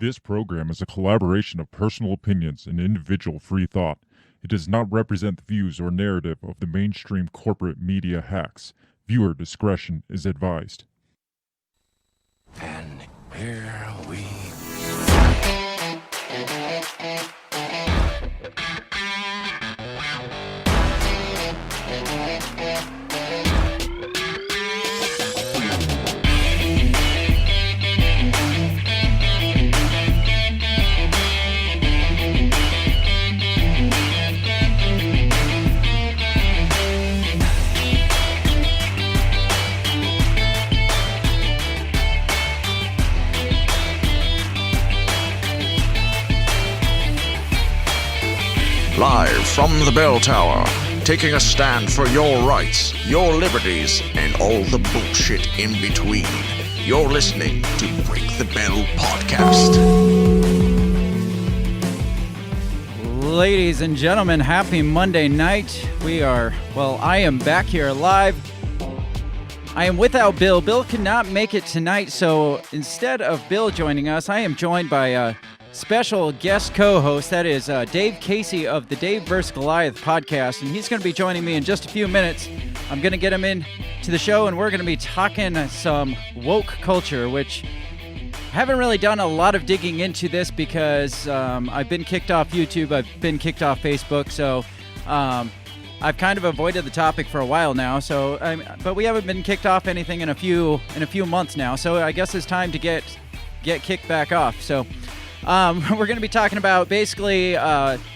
This program is a collaboration of personal opinions and individual free thought. It does not represent the views or narrative of the mainstream corporate media hacks. Viewer discretion is advised. And here we live from the bell tower, taking a stand for your rights, your liberties, and all the bullshit in between. You're listening to Break the Bell Podcast. Ladies and gentlemen, happy Monday night. I am back here live. I am without Bill. Bill could not make it tonight, so instead of Bill joining us, I am joined by a special guest co-host. That is Dave Casey of the Dave vs. Goliath podcast, and he's going to be joining me in just a few minutes. I'm going to get him in to the show, and we're going to be talking some woke culture, which I haven't really done a lot of digging into this because I've been kicked off YouTube, I've been kicked off Facebook, so I've kind of avoided the topic for a while now. But we haven't been kicked off anything in a few months now, so I guess it's time to get kicked back off. So we're going to be talking about basically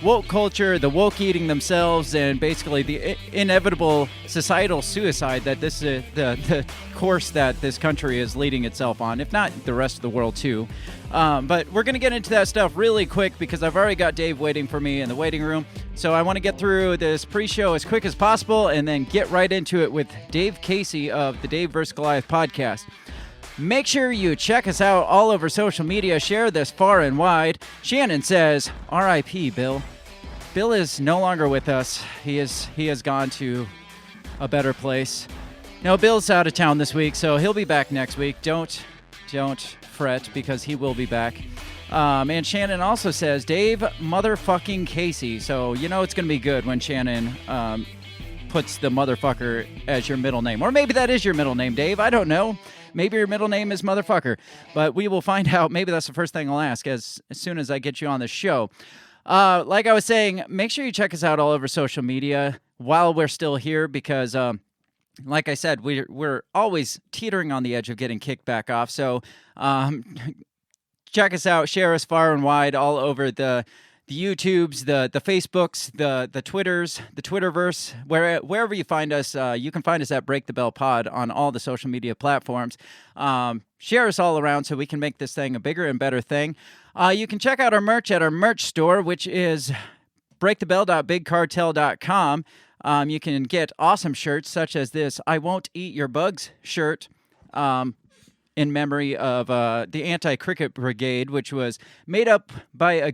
woke culture, the woke eating themselves, and basically the inevitable societal suicide that this is the course that this country is leading itself on, if not the rest of the world too. But we're going to get into that stuff really quick because I've already got Dave waiting for me in the waiting room. So I want to get through this pre-show as quick as possible and then get right into it with Dave Casey of the Dave vs. Goliath podcast. Make sure you check us out all over social media. Share this far and wide. Shannon says, R.I.P. Bill. Bill is no longer with us. He has gone to a better place. No, Bill's out of town this week, so he'll be back next week. Don't fret, because he will be back. And Shannon also says, Dave motherfucking Casey. So you know it's going to be good when Shannon puts the motherfucker as your middle name. Or maybe that is your middle name, Dave. I don't know. Maybe your middle name is motherfucker, but we will find out. Maybe that's the first thing I'll ask as soon as I get you on the show. Like I was saying, make sure you check us out all over social media while we're still here because, like I said, we're always teetering on the edge of getting kicked back off. So check us out, share us far and wide all over the YouTubes, the Facebooks, the Twitters, the Twitterverse, wherever you find us. You can find us at Break the Bell Pod on all the social media platforms. Share us all around so we can make this thing a bigger and better thing. You can check out our merch at our merch store, which is breakthebell.bigcartel.com. You can get awesome shirts such as this I Won't Eat Your Bugs shirt, in memory of the Anti-Cricket Brigade, which was made up by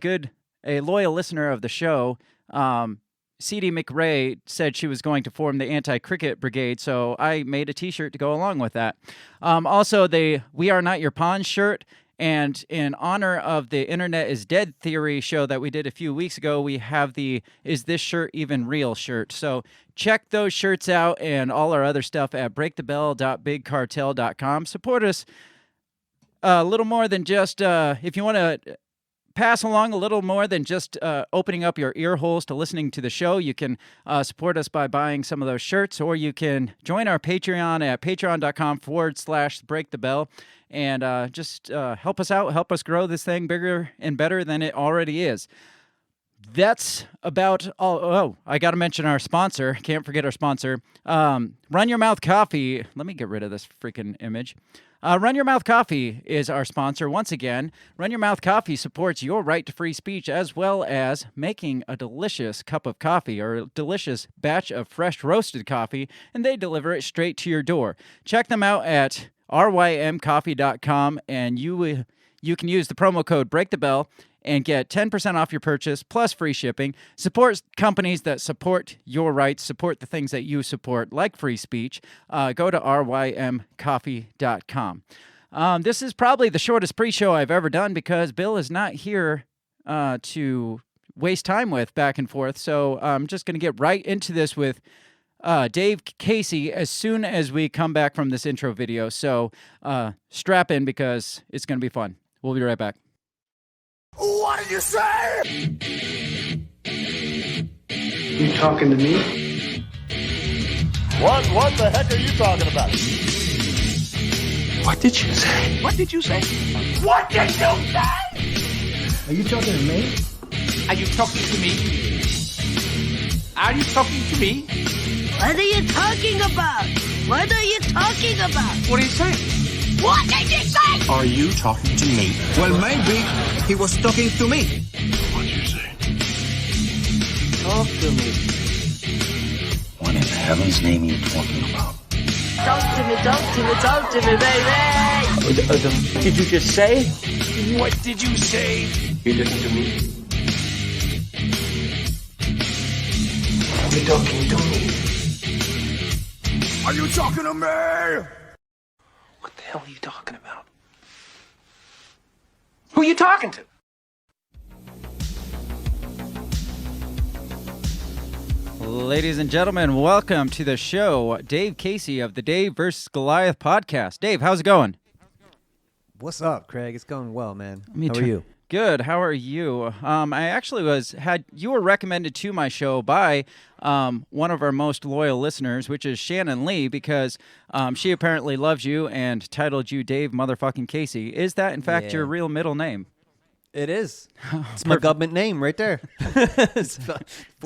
a loyal listener of the show. C.D. McRae said she was going to form the Anti-Cricket Brigade, so I made a t-shirt to go along with that. Also, the We Are Not Your Pawn shirt, and in honor of the Internet is Dead theory show that we did a few weeks ago, we have the Is This Shirt Even Real shirt. So check those shirts out and all our other stuff at breakthebell.bigcartel.com. Support us a little more than just, if you want to pass along a little more than just opening up your ear holes to listening to the show, you can support us by buying some of those shirts, or you can join our Patreon at patreon.com/breakthebell and just help us out, help us grow this thing bigger and better than it already is. That's about all. Oh, I got to mention our sponsor. Can't forget our sponsor. Run Your Mouth Coffee. Let me get rid of this freaking image. Run Your Mouth Coffee is our sponsor. Once again, Run Your Mouth Coffee supports your right to free speech as well as making a delicious cup of coffee or a delicious batch of fresh roasted coffee, and they deliver it straight to your door. Check them out at rymcoffee.com, and you can use the promo code BreakTheBell and get 10% off your purchase plus free shipping. Support companies that support your rights, support the things that you support, like free speech. Go to rymcoffee.com. This is probably the shortest pre-show I've ever done because Bill is not here to waste time with back and forth. So I'm just going to get right into this with Dave Casey as soon as we come back from this intro video. So strap in because it's going to be fun. We'll be right back. What did you say? You talking to me? What the heck are you talking about? What did you say? What did you say? What did you say? Are you talking to me? Are you talking to me? Are you talking to me? What are you talking about? What are you talking about? What are you saying? What did you say? Are you talking to me? Well, maybe he was talking to me. What did you say? Talk to me. What in heaven's name are you talking about? Talk to me, baby. What did you just say? What did you say? You listen to me. Are you talking to me? Are you talking to me? What the hell are you talking about? Who are you talking to? Ladies and gentlemen, welcome to the show. Dave Casey of the Dave vs. Goliath podcast. Dave, how's it going? What's up, Craig? It's going well, man. Me How too. are you? Good. How are you? I actually you were recommended to my show by one of our most loyal listeners, which is Shannon Lee, because she apparently loves you and titled you Dave motherfucking Casey. Is that in fact your real middle name? It is. It's my government name right there. it's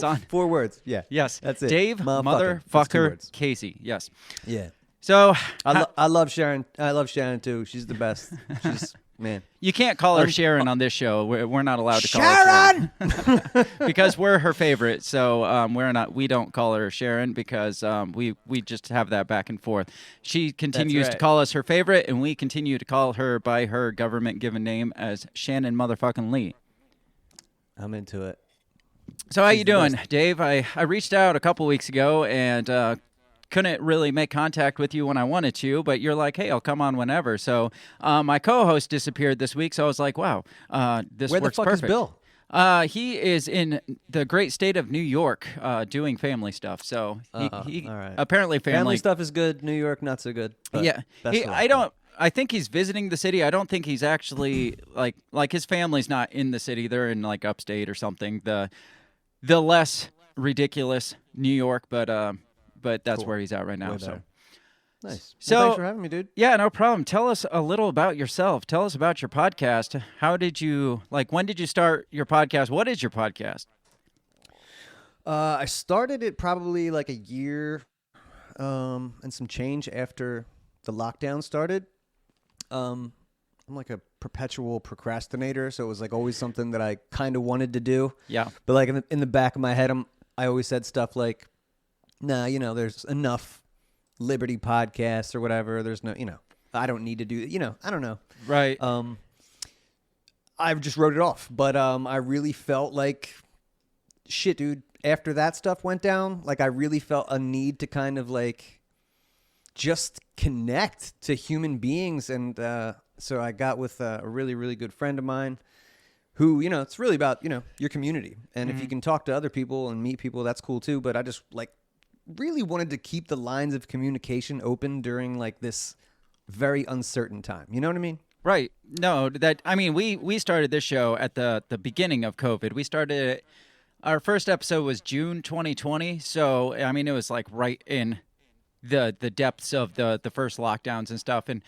on. 4 words. Yeah. Yes. That's it. Dave Motherfucker. That's 2 motherfucker words. Casey. Yes. Yeah. So I love Sharon. I love Shannon too. She's the best. She's man. you can't call her Sharon on this show. We're not allowed to call her Sharon because we're her favorite. So we don't call her Sharon because we just have that back and forth. She continues to right. call us her favorite, and we continue to call her by her government given name as Shannon motherfucking Lee. I'm into it. So how She's you the doing, best. Dave? I reached out a couple weeks ago and couldn't really make contact with you when I wanted to, but you're like, hey, I'll come on whenever. So my co-host disappeared this week, so I was like, wow, this Where the works fuck perfect. is Bill? He is in the great state of New York doing family stuff. So he all right. apparently Family stuff is good. New York, not so good. But Yeah, best of I luck. I think he's visiting the city. I don't think he's actually like his family's not in the city. They're in like upstate or something. The less ridiculous New York, but that's Cool. where he's at right now. Way So better. Nice. So- Well, thanks for having me, dude. yeah, no problem. Tell us a little about yourself. Tell us about your podcast. How did you when did you start your podcast? What is your podcast? I started it probably like a year and some change after the lockdown started. I'm like a perpetual procrastinator, so it was like always something that I kind of wanted to do. Yeah. But like in the back of my head, I always said stuff like, nah, there's enough Liberty podcasts or whatever. There's no, I don't need to do, I don't know. Right. I just wrote it off, but I really felt like, shit, dude, after that stuff went down, like I really felt a need to kind of like just connect to human beings. And so I got with a really, really good friend of mine who, it's really about, your community. And if you can talk to other people and meet people, that's cool too. But I just like really wanted to keep the lines of communication open during like this very uncertain time. You know what I mean? Right. No, we started this show at the beginning of COVID. We started it, our first episode was June 2020. So, I mean, it was like right in the depths of the first lockdowns and stuff. And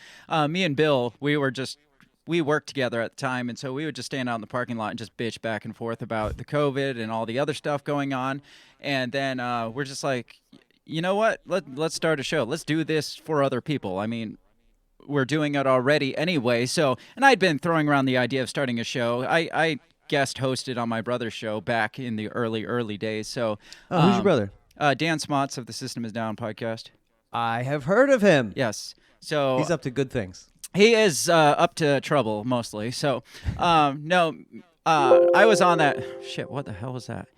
me and Bill, we worked together at the time. And so we would just stand out in the parking lot and just bitch back and forth about the COVID and all the other stuff going on. And then we're just like, you know what? Let's start a show. Let's do this for other people. I mean, we're doing it already anyway. So, and I'd been throwing around the idea of starting a show. I guest hosted on my brother's show back in the early days. So, Oh, who's your brother? Dan Smots of the System Is Down podcast. I have heard of him. Yes. So He's up to good things. he is up to trouble mostly. So, no, I was on that. Shit, what the hell was that?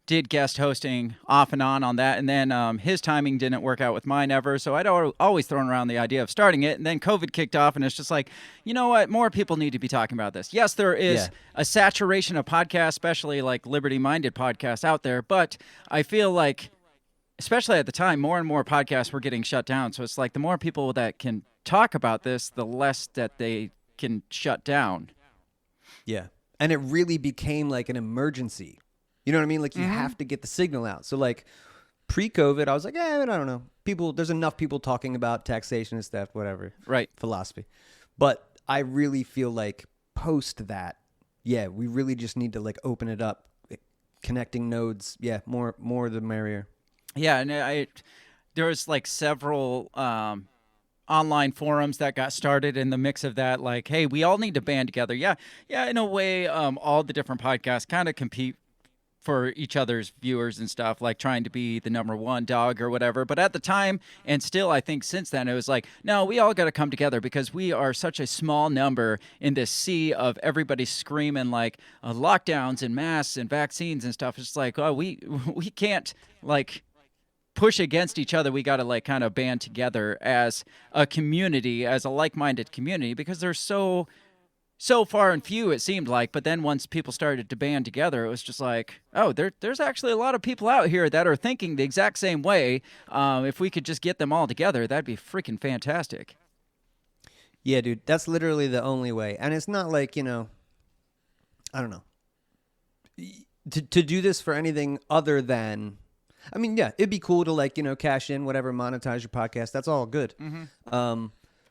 did guest hosting off and on that, and then his timing didn't work out with mine ever, so I'd always thrown around the idea of starting it, and then COVID kicked off, and it's just like, you know what, more people need to be talking about this. Yes, there is a saturation of podcasts, especially like liberty-minded podcasts out there, but I feel like, especially at the time, more and more podcasts were getting shut down, so it's like the more people that can talk about this, the less that they can shut down. Yeah. And it really became like an emergency. You know what I mean? Like you have to get the signal out. So like pre-COVID, I was like, I don't know. There's enough people talking about taxation and stuff, whatever. Right. Philosophy. But I really feel like post that, we really just need to like open it up, connecting nodes. Yeah, more the merrier. Yeah, and there was like several online forums that got started in the mix of that. Like, hey, we all need to band together. Yeah. In a way, all the different podcasts kind of compete for each other's viewers and stuff, like trying to be the number one dog or whatever. But at the time, and still I think since then, it was like, no, we all got to come together because we are such a small number in this sea of everybody screaming like lockdowns and masks and vaccines and stuff. It's like, oh, we can't like push against each other. We got to like kind of band together as a community, as a like-minded community, because there's so far and few, it seemed like. But then once people started to band together, it was just like, oh, there's actually a lot of people out here that are thinking the exact same way. If we could just get them all together, that'd be freaking fantastic. Yeah, dude, that's literally the only way. And it's not like, I don't know, to do this for anything other than, I mean, yeah, it'd be cool to like, cash in, whatever, monetize your podcast. That's all good.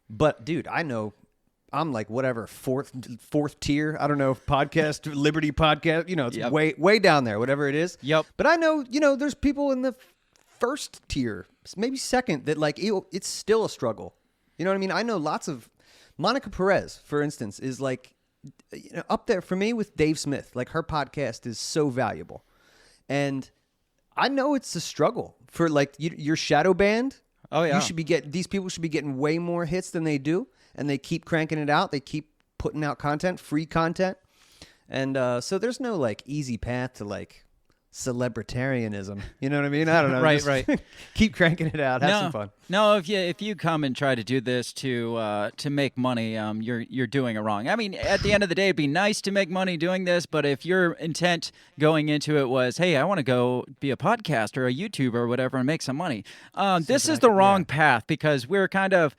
But dude, I know I'm like whatever fourth tier. I don't know, podcast, Liberty podcast. It's way down there, whatever it is. Yep. But I know, there's people in the first tier, maybe second, that like it's still a struggle. You know what I mean? I know lots of Monica Perez, for instance, is like up there for me with Dave Smith. Like her podcast is so valuable, and I know it's a struggle for like your shadow band. Oh yeah. These people should be getting way more hits than they do. And they keep cranking it out. They keep putting out content, free content. And so there's no like easy path to like celebritarianism. You know what I mean? I don't know. Right. Keep cranking it out. Have some fun. No, if you come and try to do this to make money, you're doing it wrong. I mean, at the end of the day, it'd be nice to make money doing this, but if your intent going into it was, hey, I want to go be a podcaster or a YouTuber or whatever and make some money, this is the wrong path, because we're kind of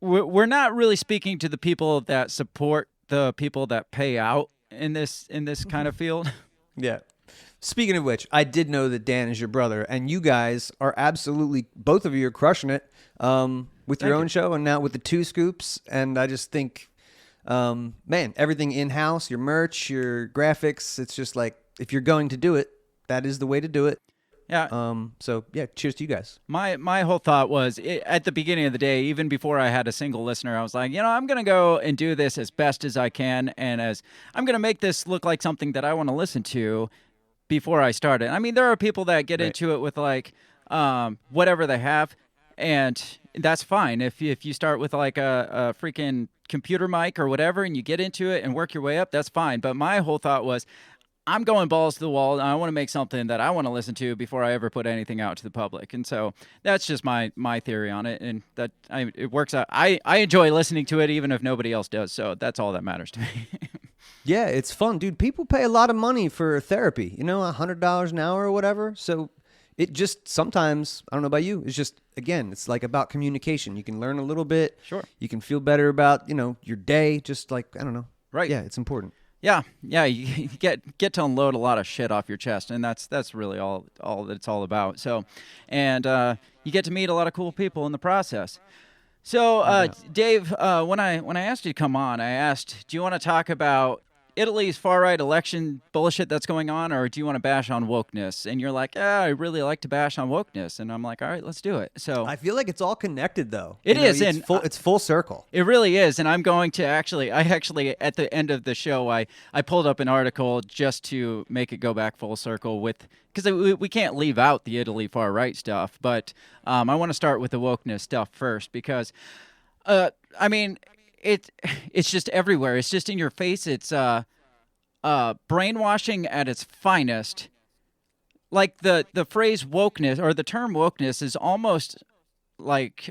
we're not really speaking to the people that support the people that pay out in this kind of field. Yeah. Speaking of which, I did know that Dan is your brother, and you guys are absolutely, both of you are crushing it with your own show and now with the Two Scoops. And I just think, man, everything in-house, your merch, your graphics, it's just like, if you're going to do it, that is the way to do it. Yeah. So yeah, cheers to you guys. My whole thought was at the beginning of the day, even before I had a single listener, I was like, I'm going to go and do this as best as I can. And as I'm going to make this look like something that I want to listen to before I start it. I mean, there are people that get into it with like, whatever they have, and that's fine. If you start with like a freaking computer mic or whatever, and you get into it and work your way up, that's fine. But my whole thought was, I'm going balls to the wall, and I want to make something that I want to listen to before I ever put anything out to the public. And so that's just my theory on it, and that it works out. I enjoy listening to it, even if nobody else does. So that's all that matters to me. Yeah, it's fun, dude. People pay a lot of money for therapy, $100 an hour or whatever. So it just sometimes, I don't know about you, it's just, again, it's like about communication. You can learn a little bit. Sure. You can feel better about, your day, just like, I don't know. Right. Yeah, it's important. Yeah, you get to unload a lot of shit off your chest, and that's really all that it's all about. So, and you get to meet a lot of cool people in the process. So, Dave, when I asked you to come on, I asked, do you want to talk about Italy's far-right election bullshit that's going on, or do you want to bash on wokeness? And you're like, I really like to bash on wokeness. And I'm like, all right, let's do it. So I feel like it's all connected, though. It is. It's full circle. It really is. And I'm going to actually, at the end of the show, I pulled up an article just to make it go back full circle because we can't leave out the Italy far-right stuff. But I want to start with the wokeness stuff first because, I mean, it's just everywhere. It's just in your face. It's brainwashing at its finest. Like the phrase wokeness or the term wokeness is almost like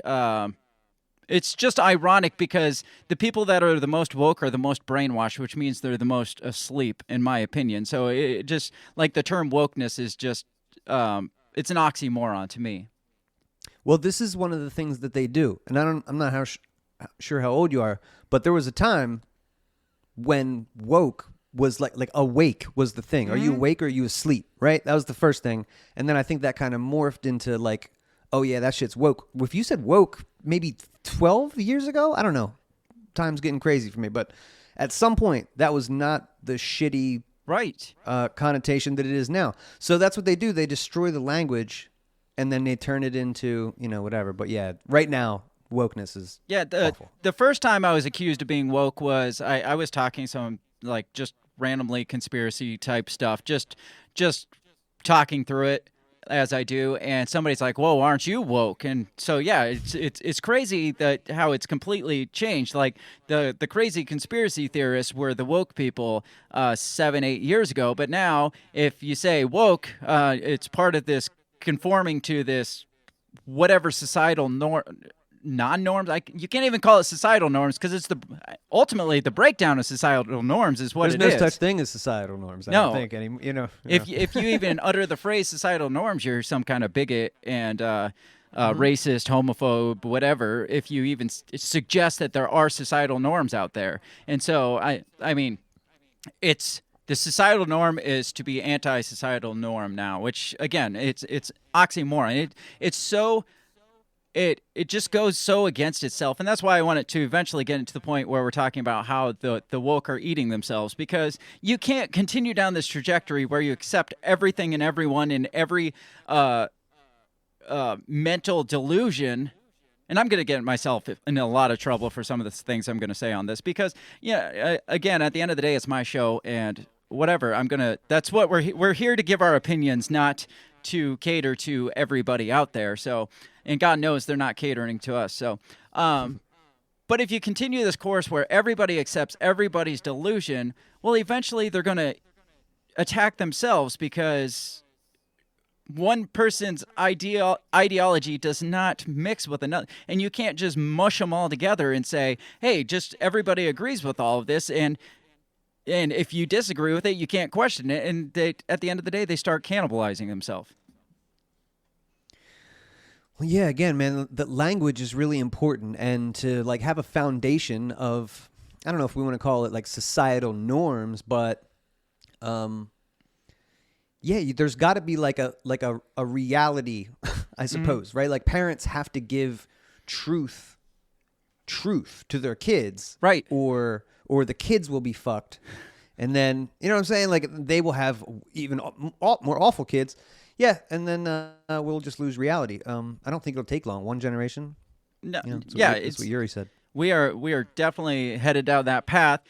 it's just ironic because the people that are the most woke are the most brainwashed, which means they're the most asleep, in my opinion. So it just like the term wokeness is just it's an oxymoron to me. Well, this is one of the things that they do, and I'm not sure how old you are, but there was a time when woke was like awake was the thing. Are you awake or are you asleep? Right? That was the first thing, and then I think that kind of morphed into like, oh yeah, that shit's woke. If you said woke maybe 12 years ago, I don't know. Time's getting crazy for me, but at some point that was not the shitty right connotation that it is now. So that's what they do. They destroy the language, and then they turn it into whatever. But yeah, right now wokeness is awful. The first time I was accused of being woke was I was talking some like just randomly conspiracy type stuff, just talking through it as I do, and somebody's like, "Whoa, aren't you woke?" And so yeah, it's crazy that how it's completely changed. Like the crazy conspiracy theorists were the woke people 7-8 years ago, but now if you say woke, it's part of this conforming to this whatever societal non-norms. You can't even call it societal norms because it's ultimately the breakdown of societal norms is what There's no such thing as societal norms. I don't think any. If you even utter the phrase societal norms, you're some kind of bigot and racist, homophobe, whatever. If you even suggest that there are societal norms out there, and so I mean, it's. The societal norm is to be anti-societal norm now, which again, it's oxymoron. It just goes so against itself, and that's why I want it to eventually get into the point where we're talking about how the woke are eating themselves, because you can't continue down this trajectory where you accept everything and everyone in every mental delusion. And I'm going to get myself in a lot of trouble for some of the things I'm going to say on this because, again, at the end of the day, it's my show and whatever. That's what we're here to give our opinions, not to cater to everybody out there. So, and God knows they're not catering to us. So, but if you continue this course where everybody accepts everybody's delusion, well, eventually they're going to attack themselves because one person's ideology does not mix with another, and you can't just mush them all together and say, hey, just everybody agrees with all of this, and if you disagree with it, you can't question it, and at the end of the day, they start cannibalizing themselves. Well, yeah, again, man, the language is really important, and to like have a foundation of, I don't know if we want to call it like societal norms, but yeah, there's got to be like a reality, I suppose, right? Like parents have to give truth to their kids, right? Or the kids will be fucked, and then you know what I'm saying? Like they will have even more awful kids, yeah, and then we'll just lose reality. I don't think it'll take long. One generation. No, that's what Yuri said. We are definitely headed down that path.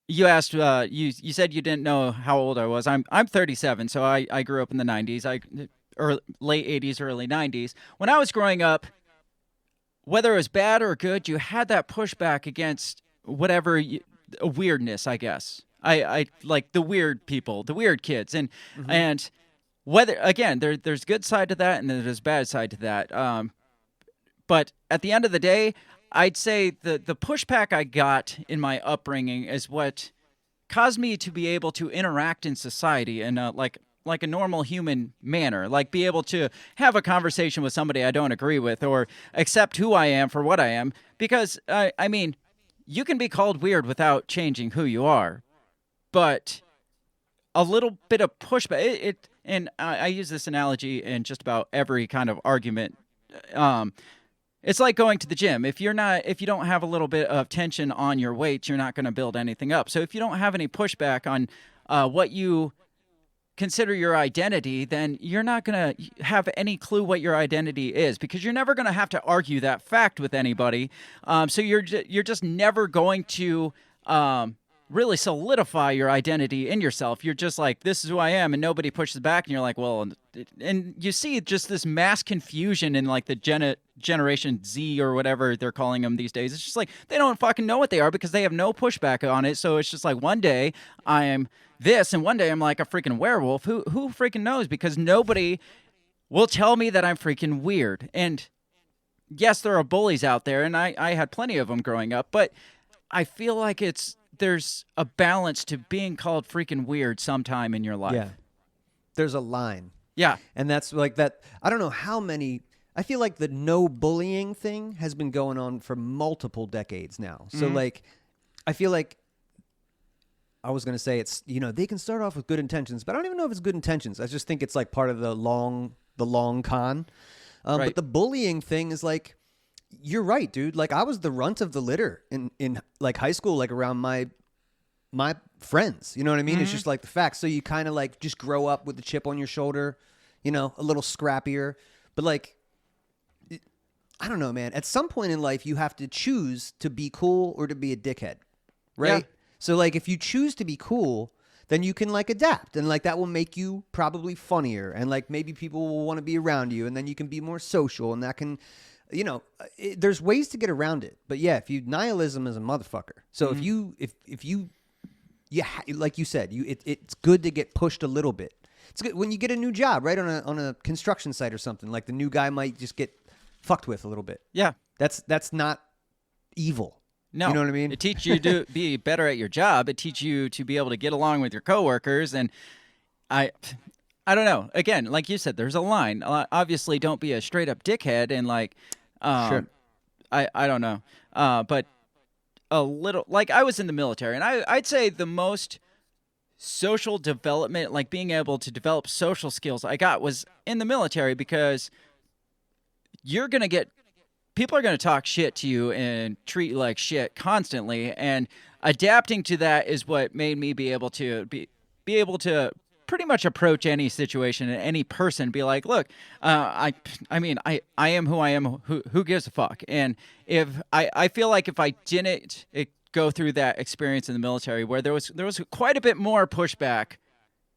You asked, you said you didn't know how old I was. I'm 37, so I grew up in the 90s, late 80s, early 90s. When I was growing up, whether it was bad or good, you had that pushback against whatever weirdness, I guess. I like the weird people, the weird kids, and whether again there's good side to that and there's bad side to that. But at the end of the day, I'd say the pushback I got in my upbringing is what caused me to be able to interact in society in like a normal human manner, like be able to have a conversation with somebody I don't agree with or accept who I am for what I am. Because, I mean, you can be called weird without changing who you are, but a little bit of pushback, and I use this analogy in just about every kind of argument. It's like going to the gym. If you don't have a little bit of tension on your weights, you're not going to build anything up. So if you don't have any pushback on what you consider your identity, then you're not going to have any clue what your identity is because you're never going to have to argue that fact with anybody. So you're just never going to really solidify your identity in yourself. You're just like, this is who I am, and nobody pushes back, and you're like, well, and you see just this mass confusion in like the Generation Z or whatever they're calling them these days. It's just like they don't fucking know what they are because they have no pushback on it. So it's just like one day I am this, and one day I'm like a freaking werewolf. Who freaking knows? Because nobody will tell me that I'm freaking weird. And yes, there are bullies out there, and I had plenty of them growing up, but I feel like there's a balance to being called freaking weird sometime in your life. Yeah. There's a line. Yeah. And that's like that. I don't know how many. I feel like the no bullying thing has been going on for multiple decades now. So like, I feel like I was going to say it's, they can start off with good intentions, but I don't even know if it's good intentions. I just think it's like part of the long con. Right. But the bullying thing is like, you're right, dude. Like I was the runt of the litter in like high school, like around my friends. You know what I mean? It's just like the facts. So you kind of like just grow up with the chip on your shoulder, a little scrappier. But like, I don't know, man. At some point in life, you have to choose to be cool or to be a dickhead, right? Yeah. So like, if you choose to be cool, then you can like adapt, and like that will make you probably funnier, and like maybe people will want to be around you, and then you can be more social, and that can. There's ways to get around it, but yeah, nihilism is a motherfucker. So if you like you said, it's good to get pushed a little bit. It's good when you get a new job, right, on a construction site or something. Like the new guy might just get fucked with a little bit. Yeah, that's not evil. No, you know what I mean? It teaches you to be better at your job. It teaches you to be able to get along with your coworkers, and I don't know. Again, like you said, there's a line. Obviously, don't be a straight up dickhead, and like. Sure. I don't know. But a little, like I was in the military, and I'd say the most social development, like being able to develop social skills I got was in the military, because people are going to talk shit to you and treat you like shit constantly, and adapting to that is what made me be able to pretty much approach any situation and any person, be like, look, I am who I am. Who gives a fuck? And if I feel like if I didn't go through that experience in the military, where there was quite a bit more pushback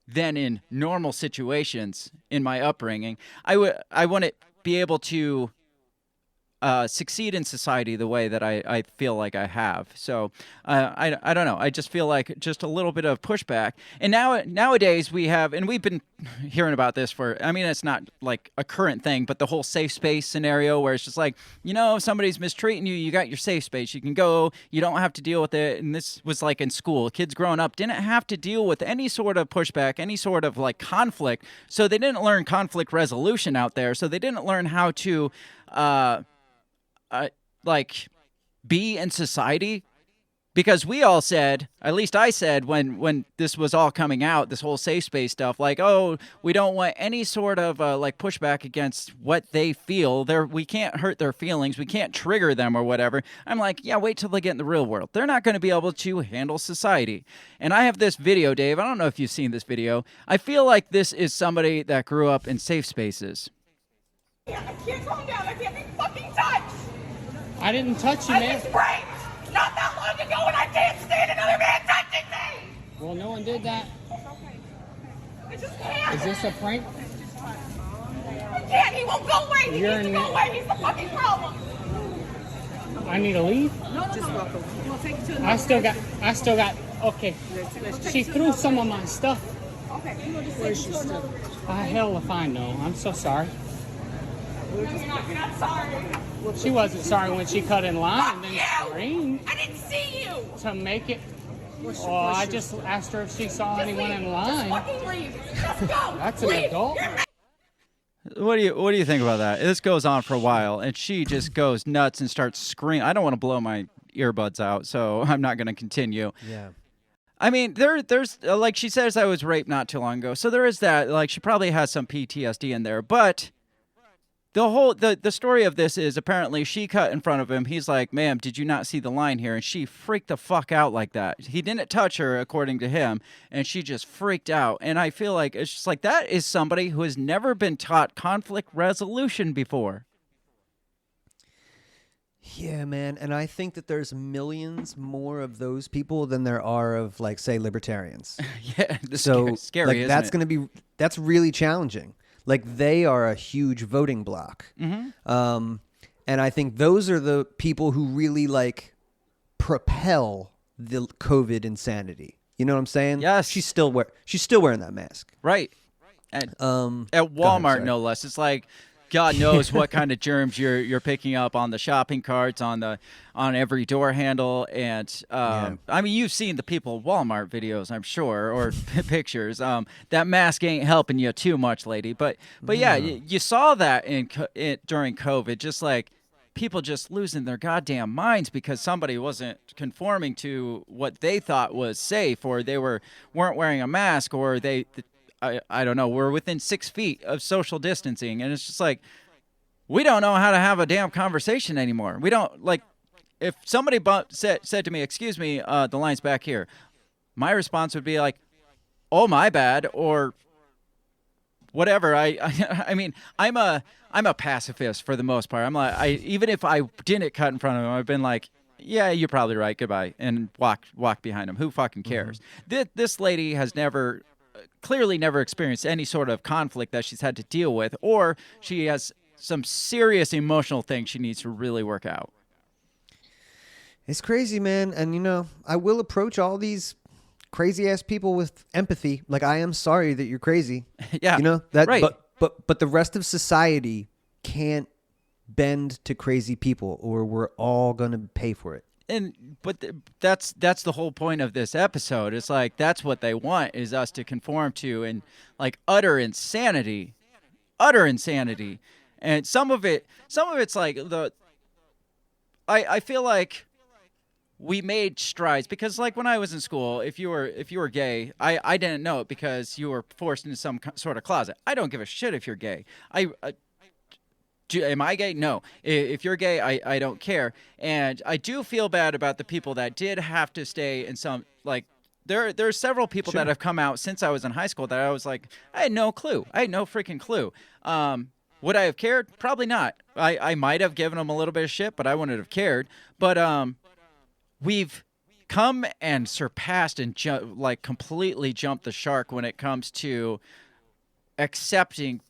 than in normal situations in my upbringing, I wouldn't be able to succeed in society the way that I feel like I have. So I don't know. I just feel like just a little bit of pushback. And nowadays we've been hearing about this it's not like a current thing, but the whole safe space scenario, where it's just like, if somebody's mistreating you, you got your safe space. You can go, you don't have to deal with it. And this was like in school. Kids growing up didn't have to deal with any sort of pushback, any sort of like conflict. So they didn't learn conflict resolution out there. So they didn't learn how to be in society, because we all said, at least I said when this was all coming out, this whole safe space stuff, like, oh, we don't want any sort of like pushback against what they feel. We can't hurt their feelings. We can't trigger them or whatever. I'm like, yeah, wait till they get in the real world. They're not going to be able to handle society. And I have this video, Dave. I don't know if you've seen this video. I feel like this is somebody that grew up in safe spaces. I can't calm down. I can't be fucking touched. I didn't touch you, man. I was raped not that long ago, and I can't stand another man touching me. Well, no one did that. Okay. I just can't. Is this a prank? I can't. He won't go away. He needs to go away. He's the fucking problem. I need to leave? No. Just welcome. We'll take you to the I still got, okay. She threw some of my stuff. Okay. Where's your stuff? Hell if I know. I'm so sorry. You're not sorry. She wasn't sorry when she cut in line and then you! screamed. I didn't see you! To make it... I just asked her if she saw anyone in line. Just fucking leave. Just go. That's an adult. What do you think about that? This goes on for a while, and she just goes nuts and starts screaming. I don't want to blow my earbuds out, so I'm not going to continue. Yeah. I mean, there's like she says, I was raped not too long ago, so there is that. Like, she probably has some PTSD in there, but the story of this is apparently she cut in front of him. He's like, ma'am, did you not see the line here? And she freaked the fuck out like that. He didn't touch her, according to him, and she just freaked out. And I feel like it's just like, that is somebody who has never been taught conflict resolution before. Yeah, man. And I think that there's millions more of those people than there are of, like, say, libertarians. Yeah, scary, like, isn't that's it? going to be, that's really challenging. Like, they are a huge voting block. And I think those are the people who really, like, propel the COVID insanity. You know what I'm saying? Yes. She's still wearing that mask. Right. At Walmart, sorry. no less. It's like God knows what kind of germs you're picking up on the shopping carts, on every door handle, and I mean, you've seen the people at Walmart videos, I'm sure, or pictures. That mask ain't helping you too much, lady. But yeah, you saw that during COVID, just like people just losing their goddamn minds because somebody wasn't conforming to what they thought was safe, or they weren't wearing a mask, or I don't know, we're within 6 feet of social distancing. And it's just like, we don't know how to have a damn conversation anymore. We don't, like, if somebody said to me, excuse me, the line's back here, my response would be like, oh, my bad, or whatever. I mean, I'm a pacifist for the most part. I'm like, even if I didn't cut in front of him, I've been like, yeah, you're probably right, goodbye, and walk behind him. Who fucking cares? This lady has clearly never experienced any sort of conflict that she's had to deal with, or she has some serious emotional thing she needs to really work out. It's crazy, man. And, you know, I will approach all these crazy ass people with empathy. Like, I am sorry that you're crazy. Yeah. You know, that, right. but the rest of society can't bend to crazy people, or we're all going to pay for it. But that's the whole point of this episode. It's like, that's what they want, is us to conform to, and like utter insanity. And some of it's like I feel like we made strides, because like when I was in school, if you were gay, I didn't know it because you were forced into some sort of closet. I don't give a shit if you're gay. Am I gay? No. If you're gay, I don't care. And I do feel bad about the people that did have to stay in some, like, there are several people that have come out since I was in high school that I was like, I had no clue. I had no freaking clue. Would I have cared? Probably not. I might have given them a little bit of shit, but I wouldn't have cared. But we've come and surpassed and completely jumped the shark when it comes to accepting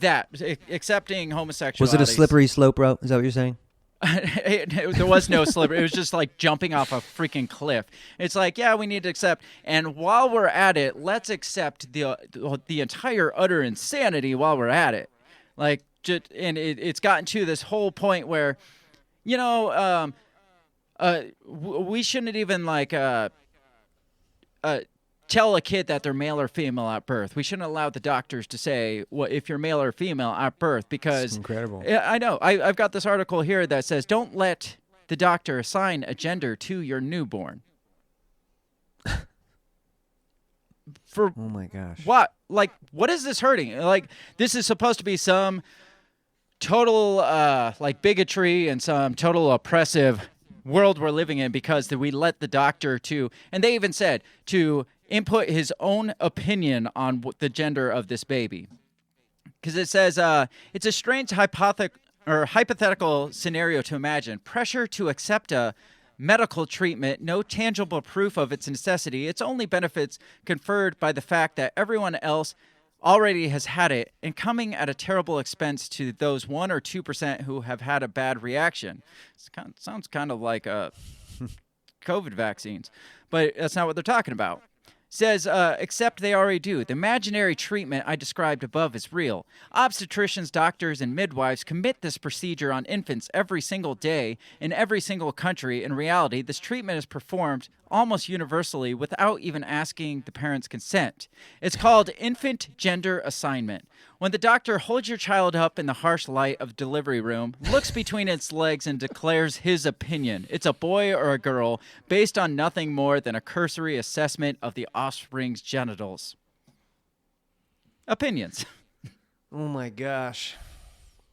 homosexuality. Was it a slippery slope, bro? Is that what you're saying? There was no slippery. It was just like jumping off a freaking cliff. It's like, yeah, we need to accept. And while we're at it, let's accept the entire utter insanity while we're at it. Like, and it's gotten to this whole point where, you know, we shouldn't even like tell a kid that they're male or female at birth. We shouldn't allow the doctors to say if you're male or female at birth, because it's incredible. I know. I've got this article here that says, don't let the doctor assign a gender to your newborn. Oh my gosh. What? Like, what is this hurting? Like, this is supposed to be some total like bigotry and some total oppressive world we're living in, because we let the doctor and they even said to input his own opinion on the gender of this baby. Because it says, it's a strange hypothetical scenario to imagine. Pressure to accept a medical treatment, no tangible proof of its necessity, its only benefits conferred by the fact that everyone else already has had it, and coming at a terrible expense to those 1 or 2% who have had a bad reaction. Sounds kind of like COVID vaccines, but that's not what they're talking about. Says, except they already do. The imaginary treatment I described above is real. Obstetricians, doctors, and midwives commit this procedure on infants every single day in every single country. In reality, this treatment is performed almost universally without even asking the parents' consent. It's called infant gender assignment. When the doctor holds your child up in the harsh light of delivery room, looks between its legs, and declares his opinion. It's a boy or a girl, based on nothing more than a cursory assessment of the offspring's genitals. Opinions. Oh my gosh.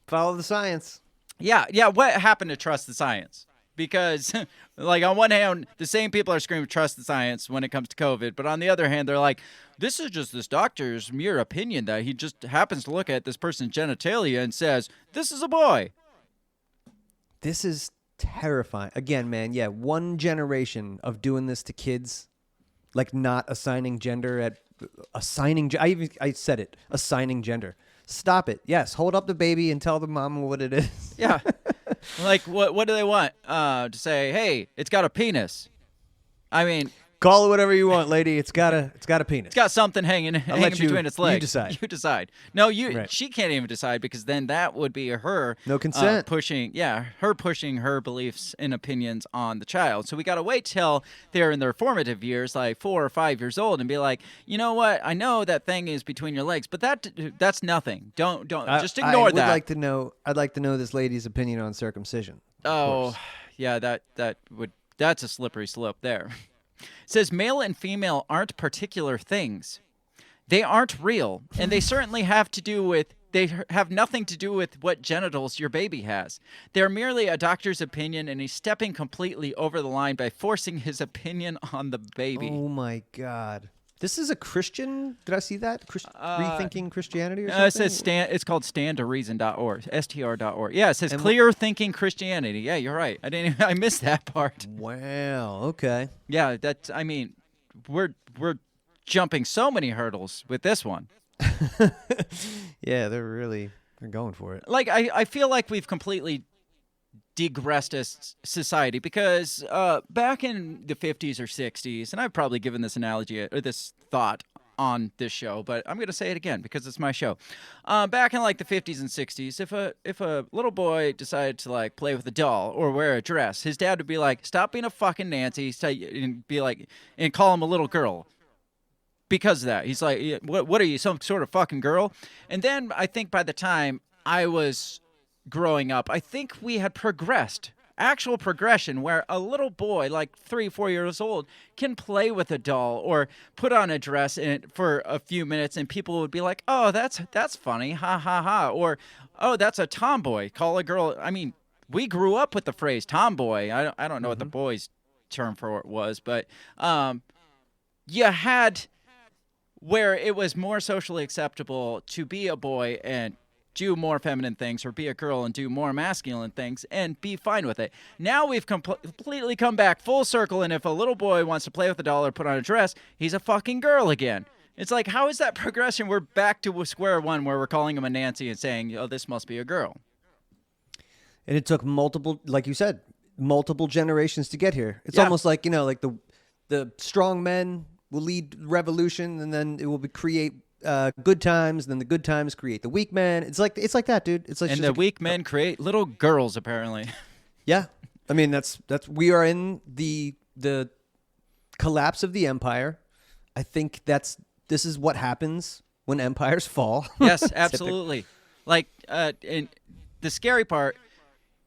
Follow the science. Yeah. What happened to trust the science? Because, like, on one hand, the same people are screaming trust the science when it comes to COVID, but on the other hand, they're like, this is just this doctor's mere opinion that he just happens to look at this person's genitalia and says, this is a boy. This is terrifying. Again, man, yeah, one generation of doing this to kids, like not assigning gender I said it, assigning gender. Stop it. Yes, hold up the baby and tell the mom what it is. Yeah. Like, what do they want? To say, hey, it's got a penis. I mean, call it whatever you want, lady. It's got a penis. It's got something hanging between its legs. You decide. You decide. No, Right. She can't even decide, because then that would be her No consent. pushing her beliefs and opinions on the child. So we got to wait till they're in their formative years, like 4 or 5 years old, and be like, you know what? I know that thing is between your legs, but that's nothing. Don't just ignore that. I'd like to know this lady's opinion on circumcision. Oh, yeah, that's a slippery slope there. It says male and female aren't particular things. They aren't real, and they certainly they have nothing to do with what genitals your baby has. They're merely a doctor's opinion, and he's stepping completely over the line by forcing his opinion on the baby. Oh my God. This is a Christian. Did I see that? Rethinking Christianity or something? It says it's called standtoreason.org, str.org. Yeah, it says clear thinking Christianity. Yeah, you're right. I missed that part. Wow. Okay. Yeah, we're jumping so many hurdles with this one. Yeah, they're going for it. Like, I feel like we've completely degressed as society, because back in the 50s or 60s, and I've probably given this analogy or this thought on this show, but I'm going to say it again because it's my show. Back in like the 50s and 60s, if a little boy decided to like play with a doll or wear a dress, his dad would be like, "Stop being a fucking Nancy," and be like, and call him a little girl. Because of that, he's like, "What are you, some sort of fucking girl?" And then I think by the time I was growing up, I think we had actual progression, where a little boy like 3-4 years old can play with a doll or put on a dress for a few minutes, and people would be like, "Oh, that's funny, ha ha ha," or, "Oh, that's a tomboy, call a girl." I mean, we grew up with the phrase tomboy. I don't know what the boys' term for it was, but you had where it was more socially acceptable to be a boy and do more feminine things, or be a girl and do more masculine things, and be fine with it. Now we've completely come back full circle, and if a little boy wants to play with a doll or put on a dress, he's a fucking girl again. It's like, how is that progression? We're back to square one, where we're calling him a Nancy and saying, "Oh, this must be a girl." And it took multiple, like you said, multiple generations to get here. It's almost like, like the strong men will lead revolution, and then it will create good times, and then the good times create the weak men. It's like that, dude. It's like, and the weak men create little girls, apparently. Yeah, I mean that's we are in the collapse of the empire. I think this is what happens when empires fall. Yes, absolutely. Like, and the scary part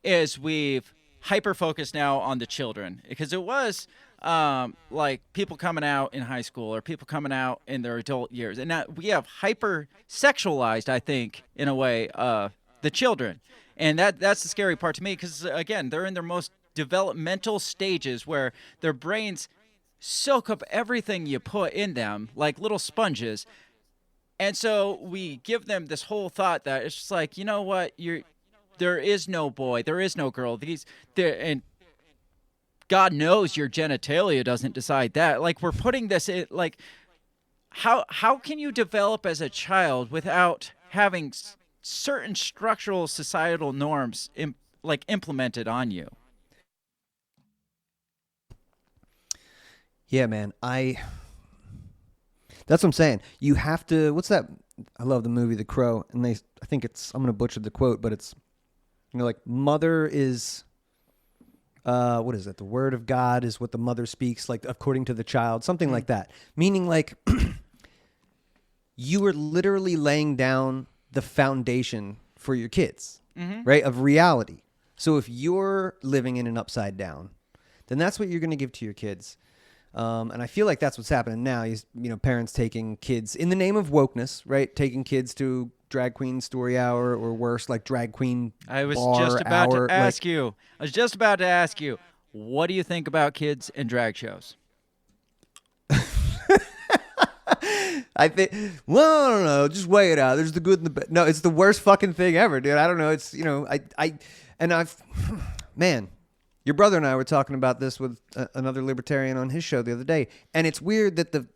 is we've hyper focused now on the children, because it was like people coming out in high school or people coming out in their adult years, and now we have hyper sexualized, I think, in a way, the children, and that's the scary part to me, because again, they're in their most developmental stages, where their brains soak up everything you put in them like little sponges, and so we give them this whole thought that it's just like, you know what, there is no boy, there is no girl, and God knows your genitalia doesn't decide that. Like, we're putting this in, like, how can you develop as a child without having certain structural societal norms implemented on you? Yeah, man. That's what I'm saying. You have to, what's that? I love the movie The Crow, and I think I'm going to butcher the quote, but it's, like, mother is, what is it? The word of God is what the mother speaks, like, according to the child, something like that. Meaning, like, you are literally laying down the foundation for your kids, right? Of reality. So if you're living in an upside down, then that's what you're going to give to your kids. And I feel like that's what's happening now. Parents taking kids in the name of wokeness, right? Taking kids to drag queen story hour, or worse, like drag queen I was bar just about hour, to ask you. I was just about to ask you, what do you think about kids and drag shows? I think, well, I don't know. Just weigh it out. There's the good and the bad. No, it's the worst fucking thing ever, dude. I don't know. It's, man, your brother and I were talking about this with another libertarian on his show the other day, and it's weird that the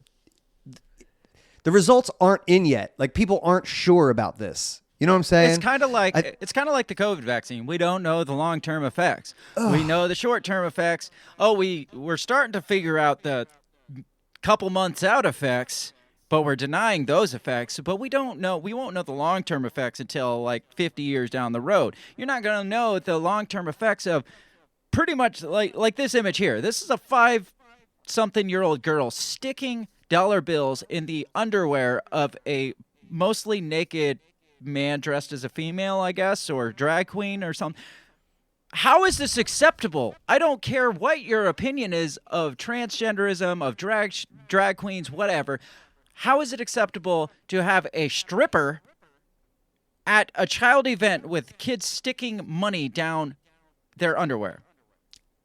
results aren't in yet. Like, people aren't sure about this. You know what I'm saying? It's kind of like the COVID vaccine. We don't know the long-term effects. We know the short-term effects. We're starting to figure out the couple months out effects, but we're denying those effects. But we don't know. We won't know the long-term effects until like 50 years down the road. You're not going to know the long-term effects of pretty much like this image here. This is a 5-something-year-old girl sticking dollar bills in the underwear of a mostly naked man dressed as a female, I guess, or drag queen or something. How is this acceptable? I don't care what your opinion is of transgenderism, of drag queens, whatever. How is it acceptable to have a stripper at a child event with kids sticking money down their underwear?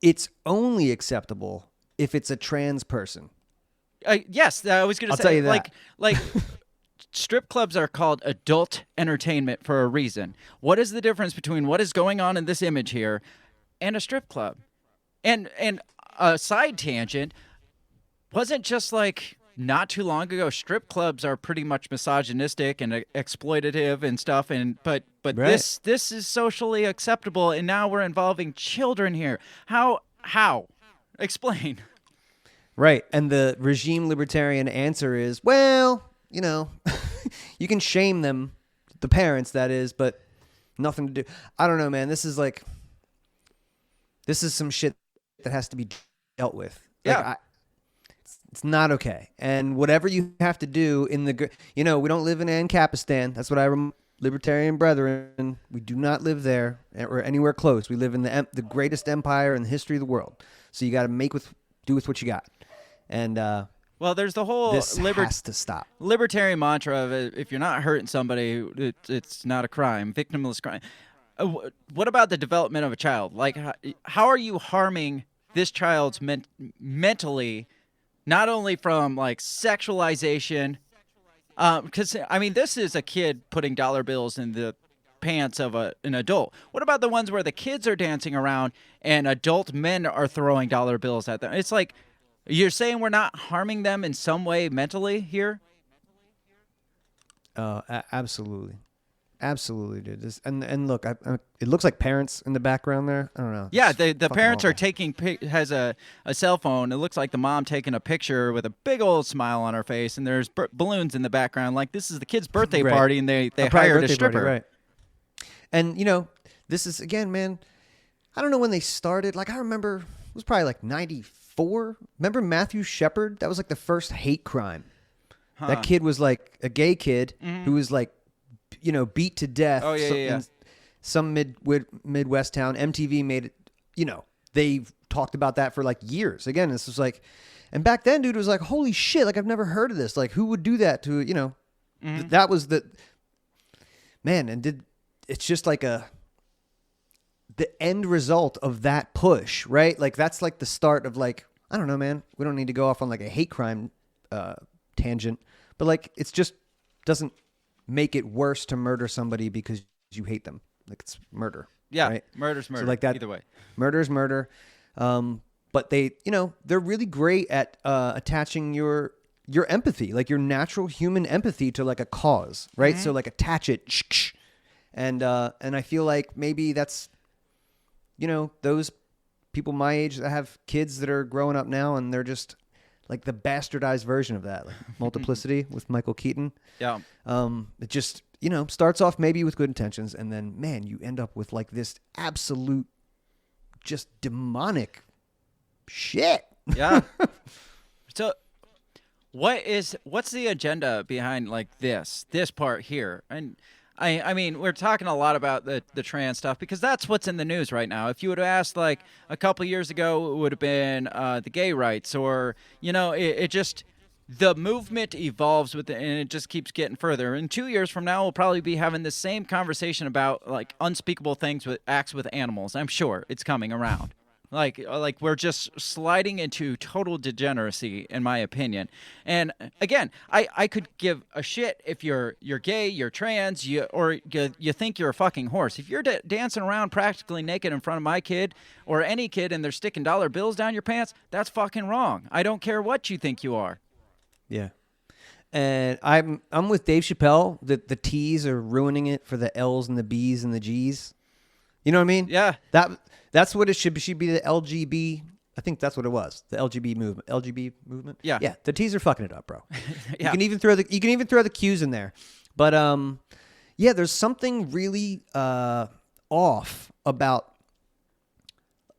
It's only acceptable if it's a trans person. Yes, I was going to say. I'll tell you that. Like strip clubs are called adult entertainment for a reason. What is the difference between what is going on in this image here and a strip club? And a side tangent, wasn't just like not too long ago, strip clubs are pretty much misogynistic and exploitative and stuff, but Right. this is socially acceptable, and now we're involving children here. How? Explain. Right. And the regime libertarian answer is, well, you know, you can shame them, the parents, that is, but nothing to do. I don't know, man. This is some shit that has to be dealt with. Yeah. It's not okay. And whatever you have to do we don't live in Ancapistan. That's what libertarian brethren, we do not live there or anywhere close. We live in the greatest empire in the history of the world. So you got to do with what you got. And well, there's the whole this has to stop. Libertarian mantra of if you're not hurting somebody, it's not a crime, victimless crime. What about the development of a child? Like, how are you harming this child's mentally, not only from like sexualization? Because I mean, this is a kid putting dollar bills in the pants of an adult. What about the ones where the kids are dancing around and adult men are throwing dollar bills at them? It's like, you're saying we're not harming them in some way mentally here? Absolutely. Absolutely, dude. And look, it looks like parents in the background there. I don't know. Yeah, the parents are has a cell phone. It looks like the mom taking a picture with a big old smile on her face, and there's balloons in the background. Like, this is the kid's birthday party, and they hired a stripper. Party, right. And, this is, again, man, I don't know when they started. Like, I remember, it was probably like 94. Remember Matthew Shepard? That was like the first hate crime. Huh. That kid was like a gay kid who was like, beat to death. Oh, yeah. In some Midwest town. MTV made it, they talked about that for like years. Again, this was like, and back then, dude, it was like, holy shit, like, I've never heard of this. Like, who would do that to, that was it's just like the end result of that push, right? Like, that's like the start of like, I don't know, man. We don't need to go off on like a hate crime tangent, but like, it's just doesn't make it worse to murder somebody because you hate them. Like, it's murder. Yeah, right? Murder's murder. So like that, either way. Murder's murder. But they, they're really great at attaching your empathy, like your natural human empathy, to like a cause, right? So like attach it, and I feel like maybe that's, those people my age that have kids that are growing up now, and they're just like the bastardized version of that, like Multiplicity with Michael Keaton. Yeah. It just, starts off maybe with good intentions, and then, man, you end up with like this absolute just demonic shit. Yeah. So what's the agenda behind like this part here? And I mean, we're talking a lot about the trans stuff because that's what's in the news right now. If you would have asked like a couple years ago, it would have been the gay rights, or, it just, the movement evolves with it, and it just keeps getting further. And 2 years from now, we'll probably be having the same conversation about like unspeakable things with acts with animals. I'm sure it's coming around. Like we're just sliding into total degeneracy, in my opinion. And again, I could give a shit if you're gay, you're trans, you think you're a fucking horse. If you're dancing around practically naked in front of my kid or any kid and they're sticking dollar bills down your pants, that's fucking wrong. I don't care what you think you are. Yeah. And I'm with Dave Chappelle that the T's are ruining it for the L's and the B's and the G's. You know what I mean? Yeah. That's what it should be. Should be the LGB. I think that's what it was. The LGB movement. LGB movement. Yeah. Yeah. The T's are fucking it up, bro. Yeah. You can even throw the Q's in there. But yeah, there's something really off about.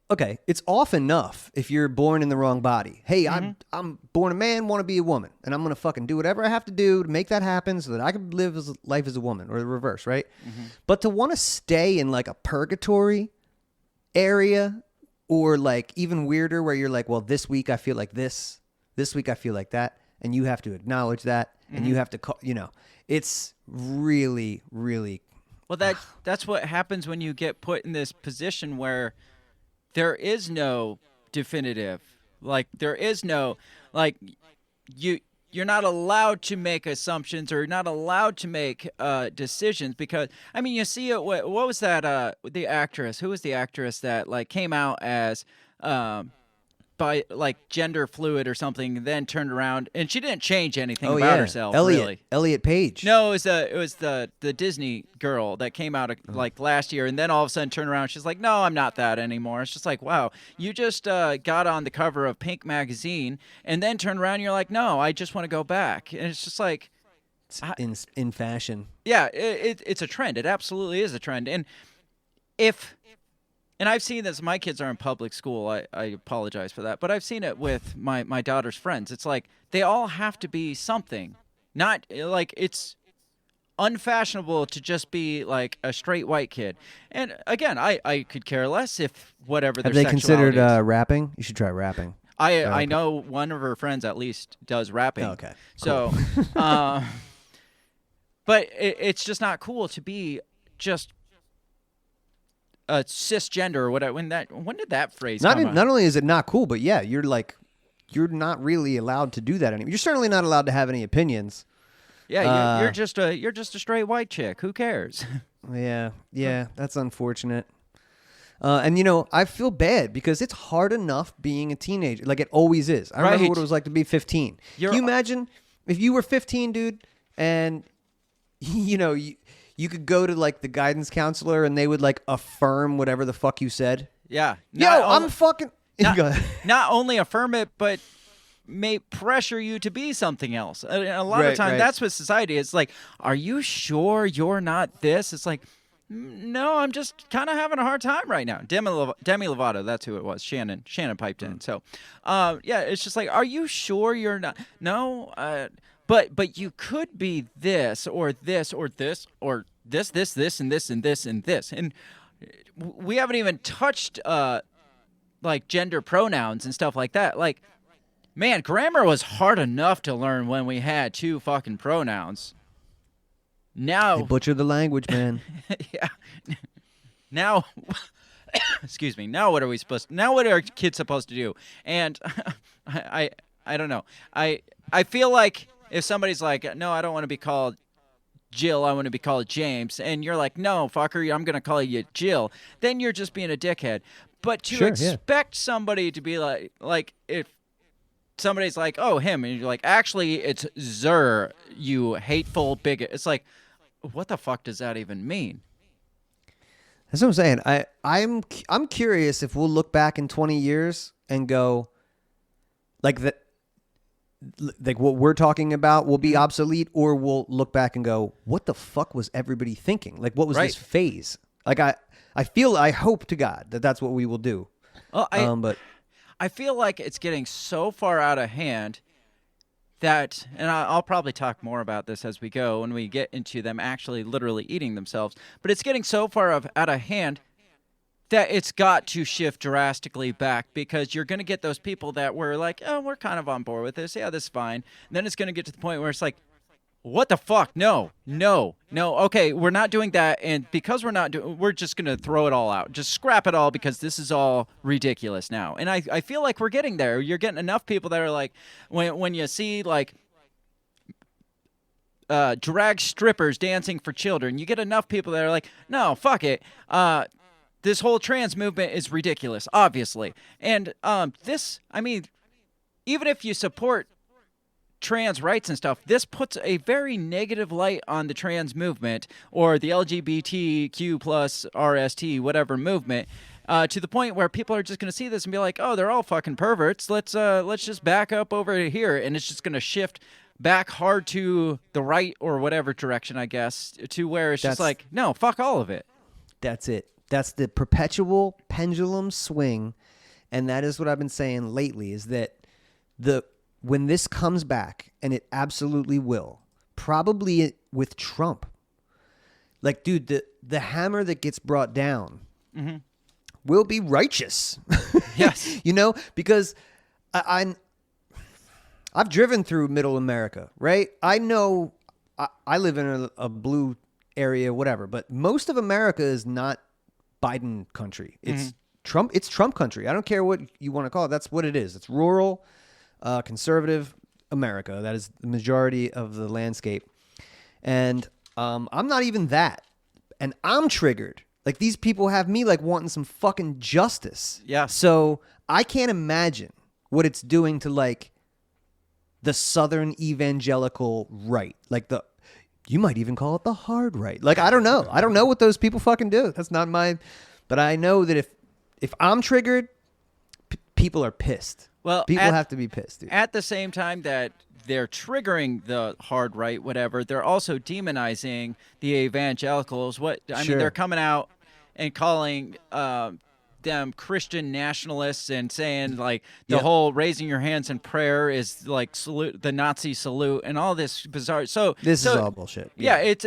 Okay, it's off enough if you're born in the wrong body. Hey, I'm born a man, want to be a woman, and I'm gonna fucking do whatever I have to do to make that happen so that I can live life as a woman, or the reverse, right? But to want to stay in like a purgatory area, or like even weirder, where you're like, well, this week I feel like this week I feel like that, and you have to acknowledge that, and you have to call, it's really, really. Well, that's what happens when you get put in this position where there is no definitive, like there is no, like you're not allowed to make assumptions or you're not allowed to make decisions because, I mean, you see it. What was that? The actress, who was the actress that like came out as by like gender fluid or something, then turned around and she didn't change anything about herself. Elliot Page. No, it was the Disney girl that came out like last year, and then all of a sudden turned around. She's like, "No, I'm not that anymore." It's just like, wow, you just got on the cover of Pink magazine, and then turned around. And you're like, "No, I just want to go back." And it's just like, it's in fashion. Yeah, it's a trend. It absolutely is a trend, and And I've seen this. My kids are in public school. I apologize for that. But I've seen it with my daughter's friends. It's like they all have to be something. Not like it's unfashionable to just be like a straight white kid. And again, I could care less if whatever their Have they sexuality considered is. rapping? You should try rapping. I know one of her friends at least does rapping. Oh, okay. Cool. So, but it's just not cool to be just cisgender or whatever. When did that phrase come out? Not only is it not cool, but yeah, you're not really allowed to do that anymore. You're certainly not allowed to have any opinions. Yeah, you're just a straight white chick. Who cares? Yeah, that's unfortunate. And I feel bad because it's hard enough being a teenager. Like it always is. I remember what it was like to be 15. Can you imagine if you were 15, dude, and you could go to like the guidance counselor and they would like affirm whatever the fuck you said. Yeah. I'm fucking. Not only affirm it, but may pressure you to be something else. A lot of times, that's what society is like. Are you sure you're not this? It's like, no, I'm just kind of having a hard time right now. Demi Lovato, that's who it was. Shannon piped in. So, yeah, it's just like, are you sure you're not? No, but you could be this or this or this or this and this and this and this. And we haven't even touched like gender pronouns and stuff like that. Like, man, grammar was hard enough to learn when we had two fucking pronouns. Now they butcher the language, man. Yeah. Now, excuse me. Now what are we supposed to? Now what are kids supposed to do? And I don't know. I feel like if somebody's like, no, I don't want to be called Jill, I want to be called James, and you're like, no, fucker, I'm gonna call you Jill, then you're just being a dickhead. But to expect somebody to be like if somebody's like, oh, him, and you're like, actually, it's Zer, you hateful bigot. It's like, what the fuck does that even mean? That's what I'm saying. I'm curious if we'll look back in 20 years and go, like what we're talking about will be obsolete, or we'll look back and go, what the fuck was everybody thinking? Like, what was this phase? Like, I hope to God that that's what we will do. Well, but I feel like it's getting so far out of hand that, and I'll probably talk more about this as we go when we get into them actually literally eating themselves, but it's getting so far out of hand that it's got to shift drastically back, because you're going to get those people that were like, oh, we're kind of on board with this. Yeah, this is fine. And then it's going to get to the point where it's like, what the fuck? No. Okay, we're not doing that, and because we're just gonna throw it all out, just scrap it all because this is all ridiculous now. And I feel like we're getting there. You're getting enough people that are like, when you see like drag strippers dancing for children, you get enough people that are like, no, fuck it. This whole trans movement is ridiculous, obviously, and even if you support trans rights and stuff, this puts a very negative light on the trans movement or the LGBTQ plus RST whatever movement, to the point where people are just going to see this and be like, oh, they're all fucking perverts. Let's just back up over here, and it's just going to shift back hard to the right or whatever direction, I guess, to where it's just like, no, fuck all of it. That's it. That's the perpetual pendulum swing, and that is what I've been saying lately, is that when this comes back, and it absolutely will, probably with Trump, like, dude, the hammer that gets brought down will be righteous. Yes. Because I've driven through middle America, right? I know I live in a blue area, whatever, but most of America is not Biden country. It's Trump. It's Trump country. I don't care what you want to call it. That's what it is. It's rural, conservative America. That is the majority of the landscape. And I'm not even that. And I'm triggered. Like, these people have me like wanting some fucking justice. Yeah. So I can't imagine what it's doing to like the Southern evangelical right. Like you might even call it the hard right. Like, I don't know. I don't know what those people fucking do. That's not but I know that if I'm triggered, people are pissed. Well, people have to be pissed, dude. At the same time that they're triggering the hard right, whatever, they're also demonizing the evangelicals. I mean, they're coming out and calling them Christian nationalists and saying like the whole raising your hands in prayer is like salute the Nazi salute and all this bizarre. So this is all bullshit. Yeah, it's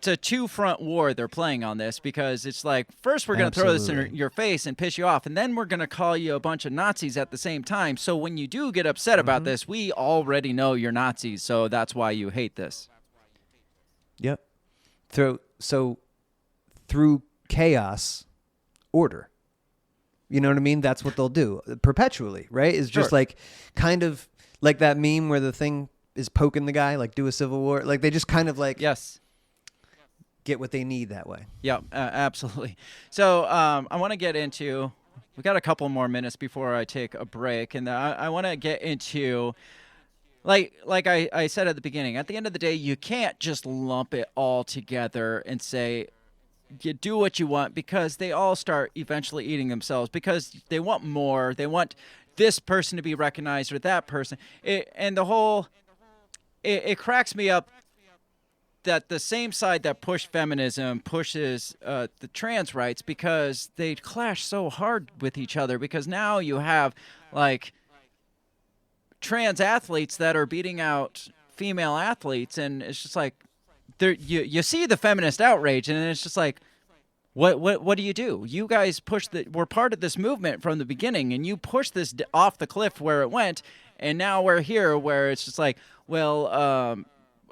a two-front war they're playing on this, because it's like, first we're going to throw this in your face and piss you off, and then we're going to call you a bunch of Nazis at the same time. So when you do get upset about this, we already know you're Nazis, so that's why you hate this. Yep. So through chaos, order. You know what I mean? That's what they'll do perpetually, right? It's just like kind of like that meme where the thing is poking the guy, like do a civil war. Like they just kind of like get what they need that way. Yeah, absolutely. So I want to get into, we got a couple more minutes before I take a break, and I want to get into, like I said at the beginning, at the end of the day, you can't just lump it all together and say, you do what you want, because they all start eventually eating themselves, because they want more. They want this person to be recognized or that person. It cracks me up that the same side that pushed feminism pushes the trans rights, because they clash so hard with each other, because now you have like trans athletes that are beating out female athletes, and it's just like you see the feminist outrage, and it's just like, what do? You guys we're part of this movement from the beginning, and you pushed this off the cliff where it went, and now we're here where it's just like, well,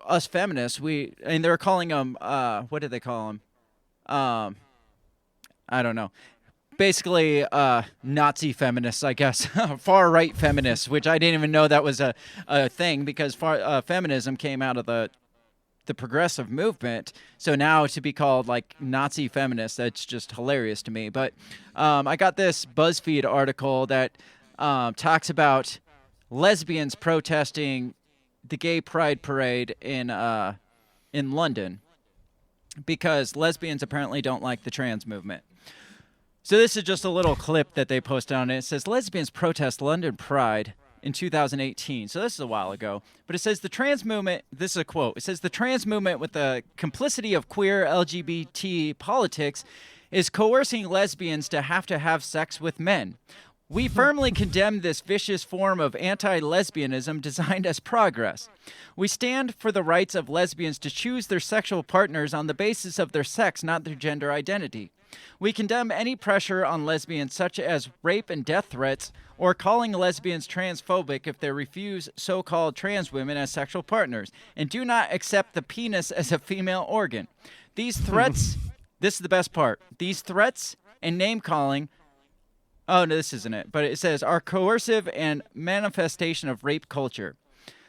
us feminists, and they're calling them, what did they call them? I don't know. Basically, Nazi feminists, I guess, far right feminists, which I didn't even know that was a thing, because feminism came out of the progressive movement. So now to be called like Nazi feminist, that's just hilarious to me. But I got this BuzzFeed article that talks about lesbians protesting the gay pride parade in London, because lesbians apparently don't like the trans movement. So this is just a little clip that they posted on it. It says, lesbians protest London Pride in 2018. So this is a while ago. But it says the trans movement, this is a quote, it says the trans movement, with the complicity of queer LGBT politics, is coercing lesbians to have sex with men. We firmly condemn this vicious form of anti-lesbianism designed as progress. We stand for the rights of lesbians to choose their sexual partners on the basis of their sex, not their gender identity. We condemn any pressure on lesbians such as rape and death threats or calling lesbians transphobic if they refuse so-called trans women as sexual partners and do not accept the penis as a female organ. These threats, this is the best part, these threats and name-calling, oh, no, this isn't it, but it says, are coercive and manifestation of rape culture.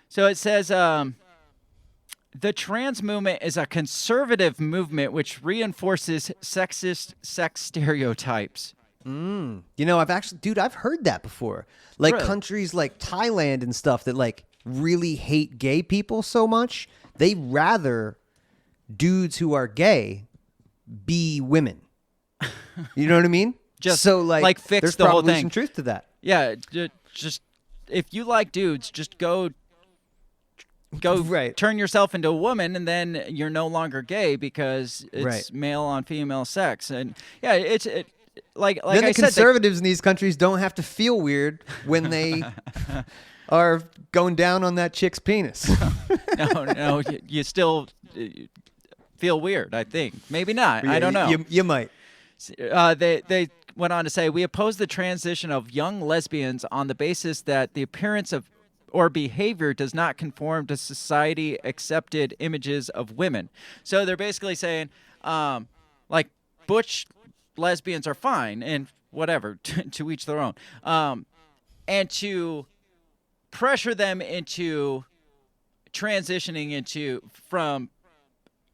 So it says, the trans movement is a conservative movement which reinforces sexist sex stereotypes. You know, I've heard that before. Like Really? countries like Thailand and stuff that like really hate gay people so much, they rather dudes who are gay be women. You know what I mean? Just so like fix there's the whole probably thing. some truth to that. Yeah, just if you like dudes, just go Right. turn yourself into a woman, and then you're no longer gay because it's Right. male on female sex. And yeah, like Then the I said, conservatives in these countries don't have to feel weird when they are going down on that chick's penis. no, you still feel weird. I think maybe not. I don't know. You might. They went on to say, we oppose the transition of young lesbians on the basis that the appearance of or behavior does not conform to society accepted images of women. So they're basically saying, like, butch lesbians are fine and whatever, to each their own. And to pressure them into transitioning into from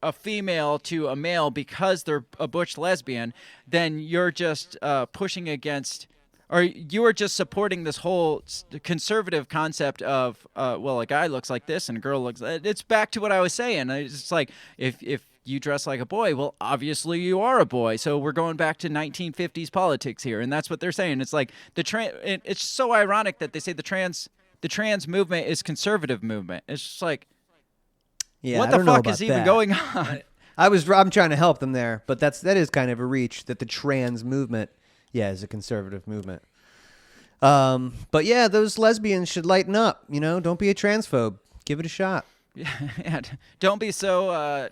a female to a male because they're a butch lesbian, then you're just pushing against, or you are just supporting this whole conservative concept of, well, a guy looks like this and a girl looks. It's back to what I was saying. It's like if you dress like a boy, well, obviously you are a boy. So we're going back to 1950s politics here, and that's what they're saying. It's like it's so ironic that they say the trans movement is conservative movement. It's just like, Yeah, what I the don't know fuck about is even that. going on? I'm trying to help them there, but that is kind of a reach that the trans movement, yeah, is a conservative movement. But yeah, those lesbians should lighten up. You know, don't be a transphobe. Give it a shot. Yeah, don't be so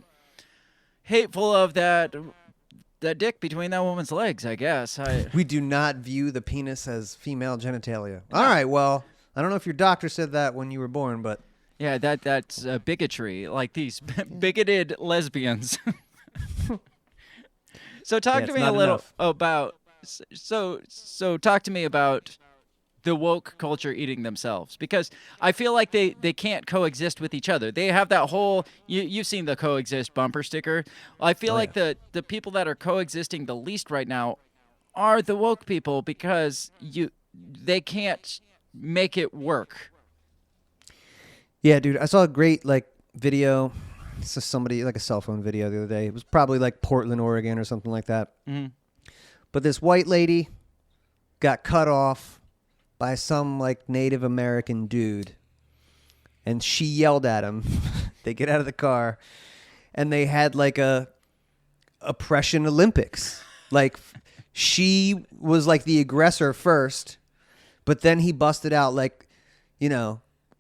hateful of that dick between that woman's legs, I guess. We do not view the penis as female genitalia. All right, well, I don't know if your doctor said that when you were born, but yeah, that's bigotry, like these bigoted lesbians. So talk Yeah, to it's me a not little enough. about so talk to me about the woke culture eating themselves, because I feel like they can't coexist with each other. They have that whole you've seen the coexist bumper sticker. I feel like the people that are coexisting the least right now are the woke people, because they can't make it work. yeah, dude, I saw a great video. This is somebody a cell phone video the other day. It was probably Portland, Oregon, or something like that. Mm-hmm. But this white lady got cut off by some Native American dude, and she yelled at him. They get out of the car, and they had a oppression Olympics. She was the aggressor first, but then he busted out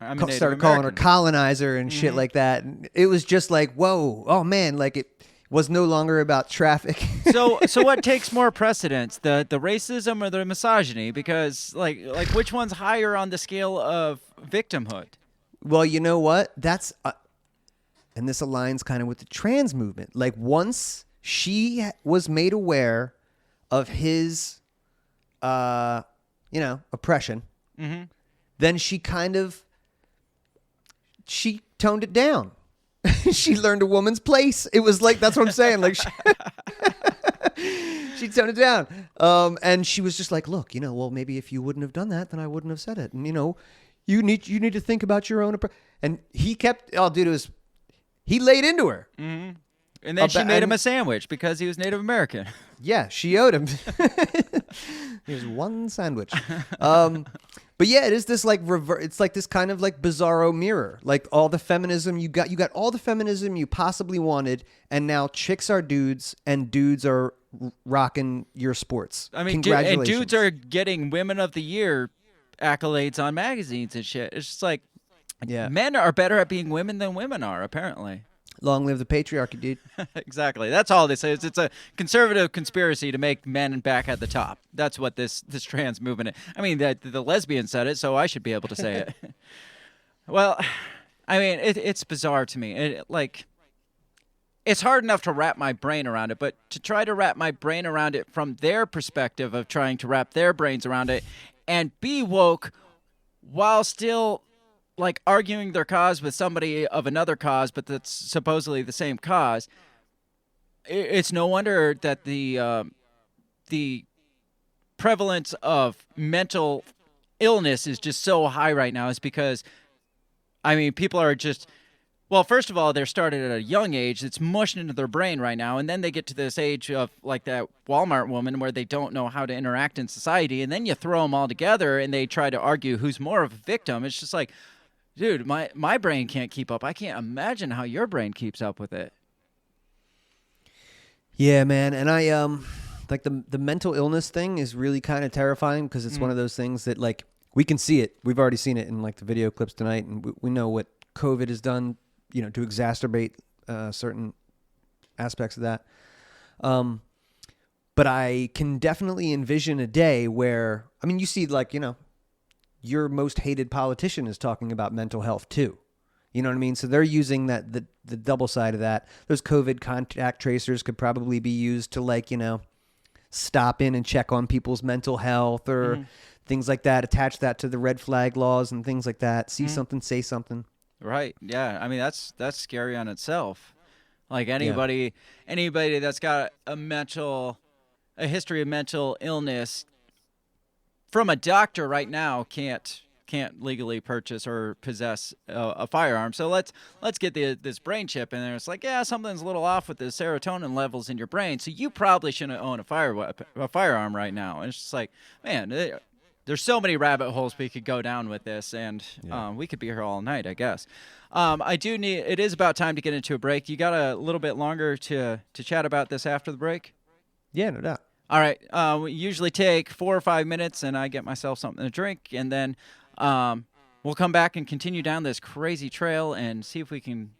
I'm a Native started calling her American. colonizer and shit like that. And it was just whoa, oh man, it was no longer about traffic. So what takes more precedence, the racism or the misogyny? Because which one's higher on the scale of victimhood? Well, you know what? That's and this aligns kind of with the trans movement. Once she was made aware of his oppression, then she she toned it down. She learned a woman's place. It was that's what I'm saying. She toned it down. And she was just look, well, maybe if you wouldn't have done that, then I wouldn't have said it. And, you need to think about your own. And he kept, he laid into her. Mm-hmm. And then she made him a sandwich because he was Native American. Yeah, she owed him. Here's one sandwich. But yeah, it is this it's this kind of bizarro mirror. All the feminism you got all the feminism you possibly wanted, and now chicks are dudes and dudes are rocking your sports. I mean, congratulations. and dudes are getting Women of the Year accolades on magazines and shit. It's just yeah. men are better at being women than women are, apparently. Long live the patriarchy, dude. Exactly. That's all this is. It's a conservative conspiracy to make men back at the top. That's what this trans movement is. I mean, the lesbian said it, so I should be able to say it. Well, I mean, it's bizarre to me. It's hard enough to wrap my brain around it, but to try to wrap my brain around it from their perspective of trying to wrap their brains around it and be woke while still like arguing their cause with somebody of another cause, but that's supposedly the same cause. It's no wonder that the prevalence of mental illness is just so high right now. Is because, I mean, people are just, well, first of all, they're started at a young age. It's mushed into their brain right now. And then they get to this age of like that Walmart woman where they don't know how to interact in society. And then you throw them all together and they try to argue who's more of a victim. It's just like, dude, my brain can't keep up. I can't imagine how your brain keeps up with it. Yeah, man. And I like the mental illness thing is really kind of terrifying because it's one of those things that like we can see it. We've already seen it in like the video clips tonight, and we know what COVID has done, you know, to exacerbate certain aspects of that. But I can definitely envision a day where, I mean, you see like, you know, your most hated politician is talking about mental health too. You know what I mean? So they're using that the double side of that. Those COVID contact tracers could probably be used to like, you know, stop in and check on people's mental health or things like that. Attach that to the red flag laws and things like that. See something, say something. Right. Yeah. I mean, that's scary on itself. Like anybody that's got a history of mental illness from a doctor right now can't legally purchase or possess a firearm. So let's get this brain chip in there. It's like, yeah, something's a little off with the serotonin levels in your brain. So you probably shouldn't own a firearm right now. And it's just like, man, there's so many rabbit holes we could go down with this, and we could be here all night, I guess. It is about time to get into a break. You got a little bit longer to chat about this after the break? Yeah, no doubt. All right. We usually take 4 or 5 minutes, and I get myself something to drink, and then we'll come back and continue down this crazy trail and see if we can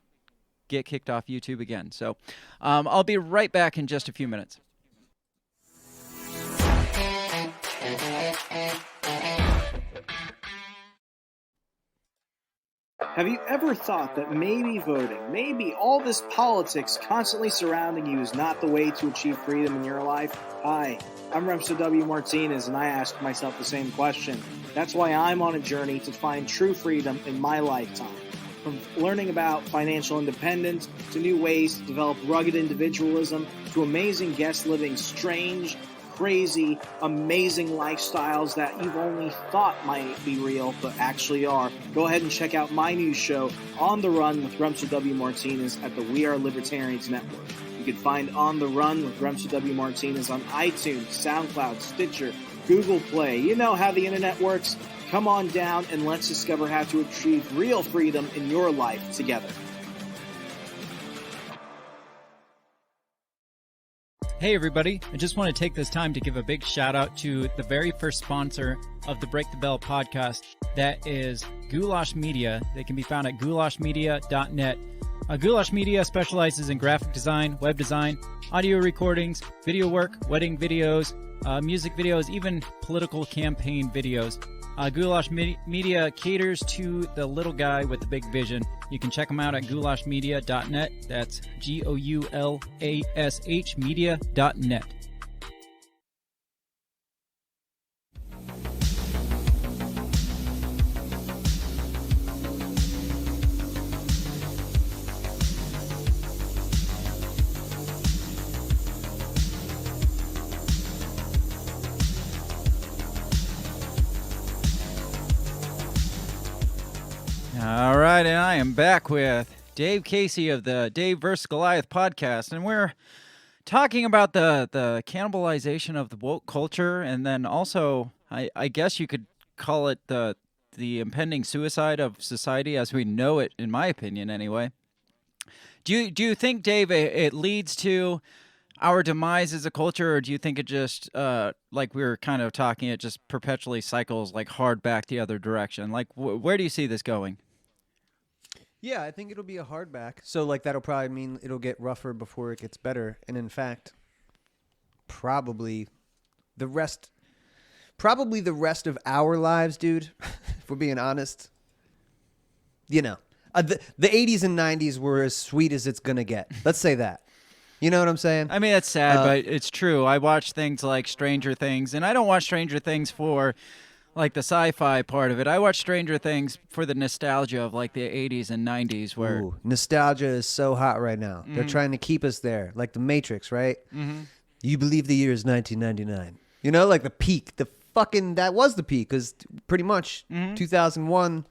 get kicked off YouTube again. So I'll be right back in just a few minutes. Have you ever thought that maybe voting, maybe all this politics constantly surrounding you is not the way to achieve freedom in your life? Hi, I'm Remso W. Martinez, and I ask myself the same question. That's why I'm on a journey to find true freedom in my lifetime. From learning about financial independence, to new ways to develop rugged individualism, to amazing guests living strange, crazy, amazing lifestyles that you've only thought might be real, but actually are. Go ahead and check out my new show, On the Run with Remso W. Martinez at the We Are Libertarians Network. You can find On the Run with Remso W. Martinez on iTunes, SoundCloud, Stitcher, Google Play. You know how the internet works. Come on down and let's discover how to achieve real freedom in your life together. Hey everybody, I just want to take this time to give a big shout out to the very first sponsor of the Break the Bell podcast. That is Goulash Media. They can be found at goulashmedia.net. Goulash Media specializes in graphic design, web design, audio recordings, video work, wedding videos, music videos, even political campaign videos. Goulash Media caters to the little guy with the big vision. You can check them out at goulashmedia.net. That's GOULASH media.net. All right, and I am back with Dave Casey of the Dave vs. Goliath podcast, and we're talking about the cannibalization of the woke culture, and then also, I guess you could call it the impending suicide of society as we know it, in my opinion, anyway. Do you think, Dave, it leads to our demise as a culture, or do you think it just, like we were kind of talking, it just perpetually cycles like hard back the other direction? Like, where do you see this going? Yeah, I think it'll be a hardback. So like that'll probably mean it'll get rougher before it gets better. And in fact, probably the rest of our lives, dude, if we're being honest, you know, the 80s and 90s were as sweet as it's going to get. Let's say that. You know what I'm saying? I mean, that's sad, but it's true. I watch things like Stranger Things, and I don't watch Stranger Things for like the sci-fi part of it. I watch Stranger Things for the nostalgia of like the 80s and 90s where Ooh, nostalgia is so hot right now. They're trying to keep us there, like the Matrix, right? You believe the year is 1999. You know, like the peak, that was the peak, because pretty much 2001,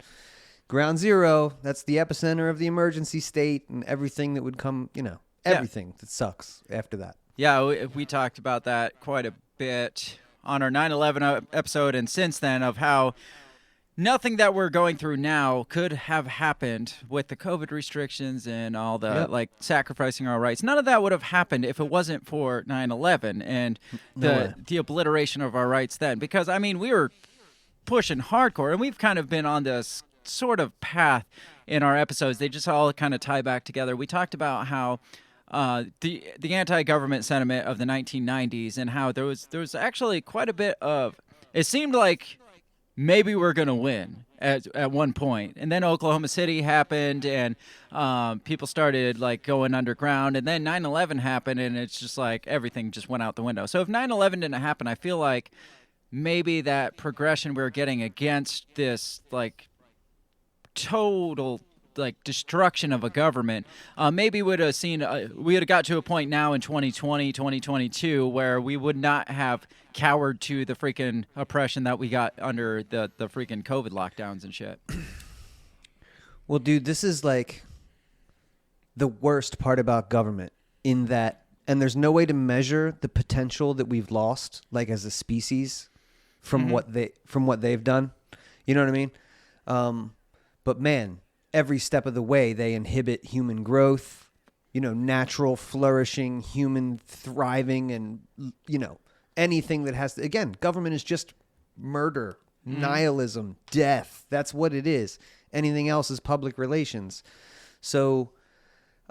ground zero, that's the epicenter of the emergency state and everything that would come, you know, everything that sucks after that. Yeah, we talked about that quite a bit on our 9/11 episode, and since then, of how nothing that we're going through now could have happened with the COVID restrictions and all the like sacrificing our rights. None of that would have happened if it wasn't for 9/11 and the obliteration of our rights then. Because I mean, we were pushing hardcore, and we've kind of been on this sort of path in our episodes. They just all kind of tie back together. We talked about how the anti-government sentiment of the 1990s and how there was actually quite a bit of, it seemed like maybe we're going to win at one point. And then Oklahoma City happened, and people started like going underground, and then 9/11 happened, and it's just like everything just went out the window. So if 9/11 didn't happen, I feel like maybe that progression we're getting against this like total like destruction of a government, maybe would have seen, we would have got to a point now in 2020, 2022, where we would not have cowered to the freaking oppression that we got under the freaking COVID lockdowns and shit. Well, dude, this is like the worst part about government in that, and there's no way to measure the potential that we've lost, like as a species, from what they've done. You know what I mean? But man, every step of the way, they inhibit human growth, you know, natural flourishing, human thriving, and, you know, anything that has to, again, government is just murder, nihilism, death. That's what it is. Anything else is public relations. So,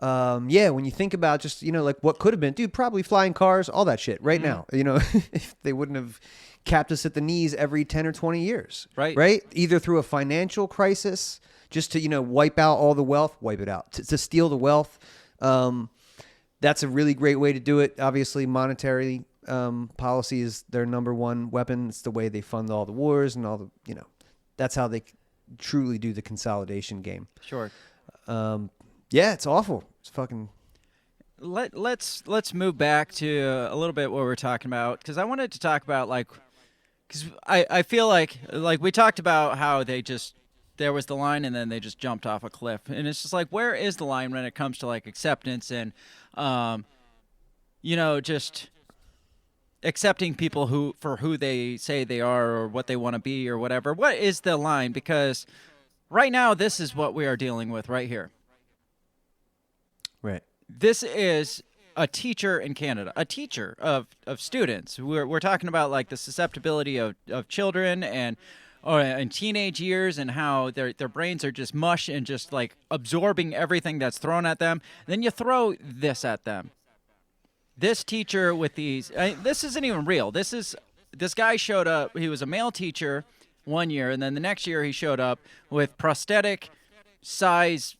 yeah, when you think about just, you know, like what could have been, dude, probably flying cars, all that shit right now, you know, if they wouldn't have capped us at the knees every 10 or 20 years. Right? Either through a financial crisis, just to, you know, wipe out all the wealth, wipe it out, to steal the wealth. That's a really great way to do it. Obviously, monetary policy is their number one weapon. It's the way they fund all the wars and all the, you know, that's how they truly do the consolidation game. Sure. Yeah, it's awful. It's fucking... Let's move back to a little bit what we're talking about, because I wanted to talk about, like, because I feel like we talked about how there was the line and then they just jumped off a cliff, and it's just like, where is the line when it comes to like acceptance and you know, just accepting people for who they say they are or what they want to be or whatever? What is the line? Because right now this is what we are dealing with right here. Right. This is a teacher in Canada, a teacher of students. We're talking about like the susceptibility of children and in teenage years, and how their brains are just mush and just like absorbing everything that's thrown at them. Then you throw this at them. This teacher with these, this isn't even real. This guy showed up. He was a male teacher one year, and then the next year he showed up with prosthetic size,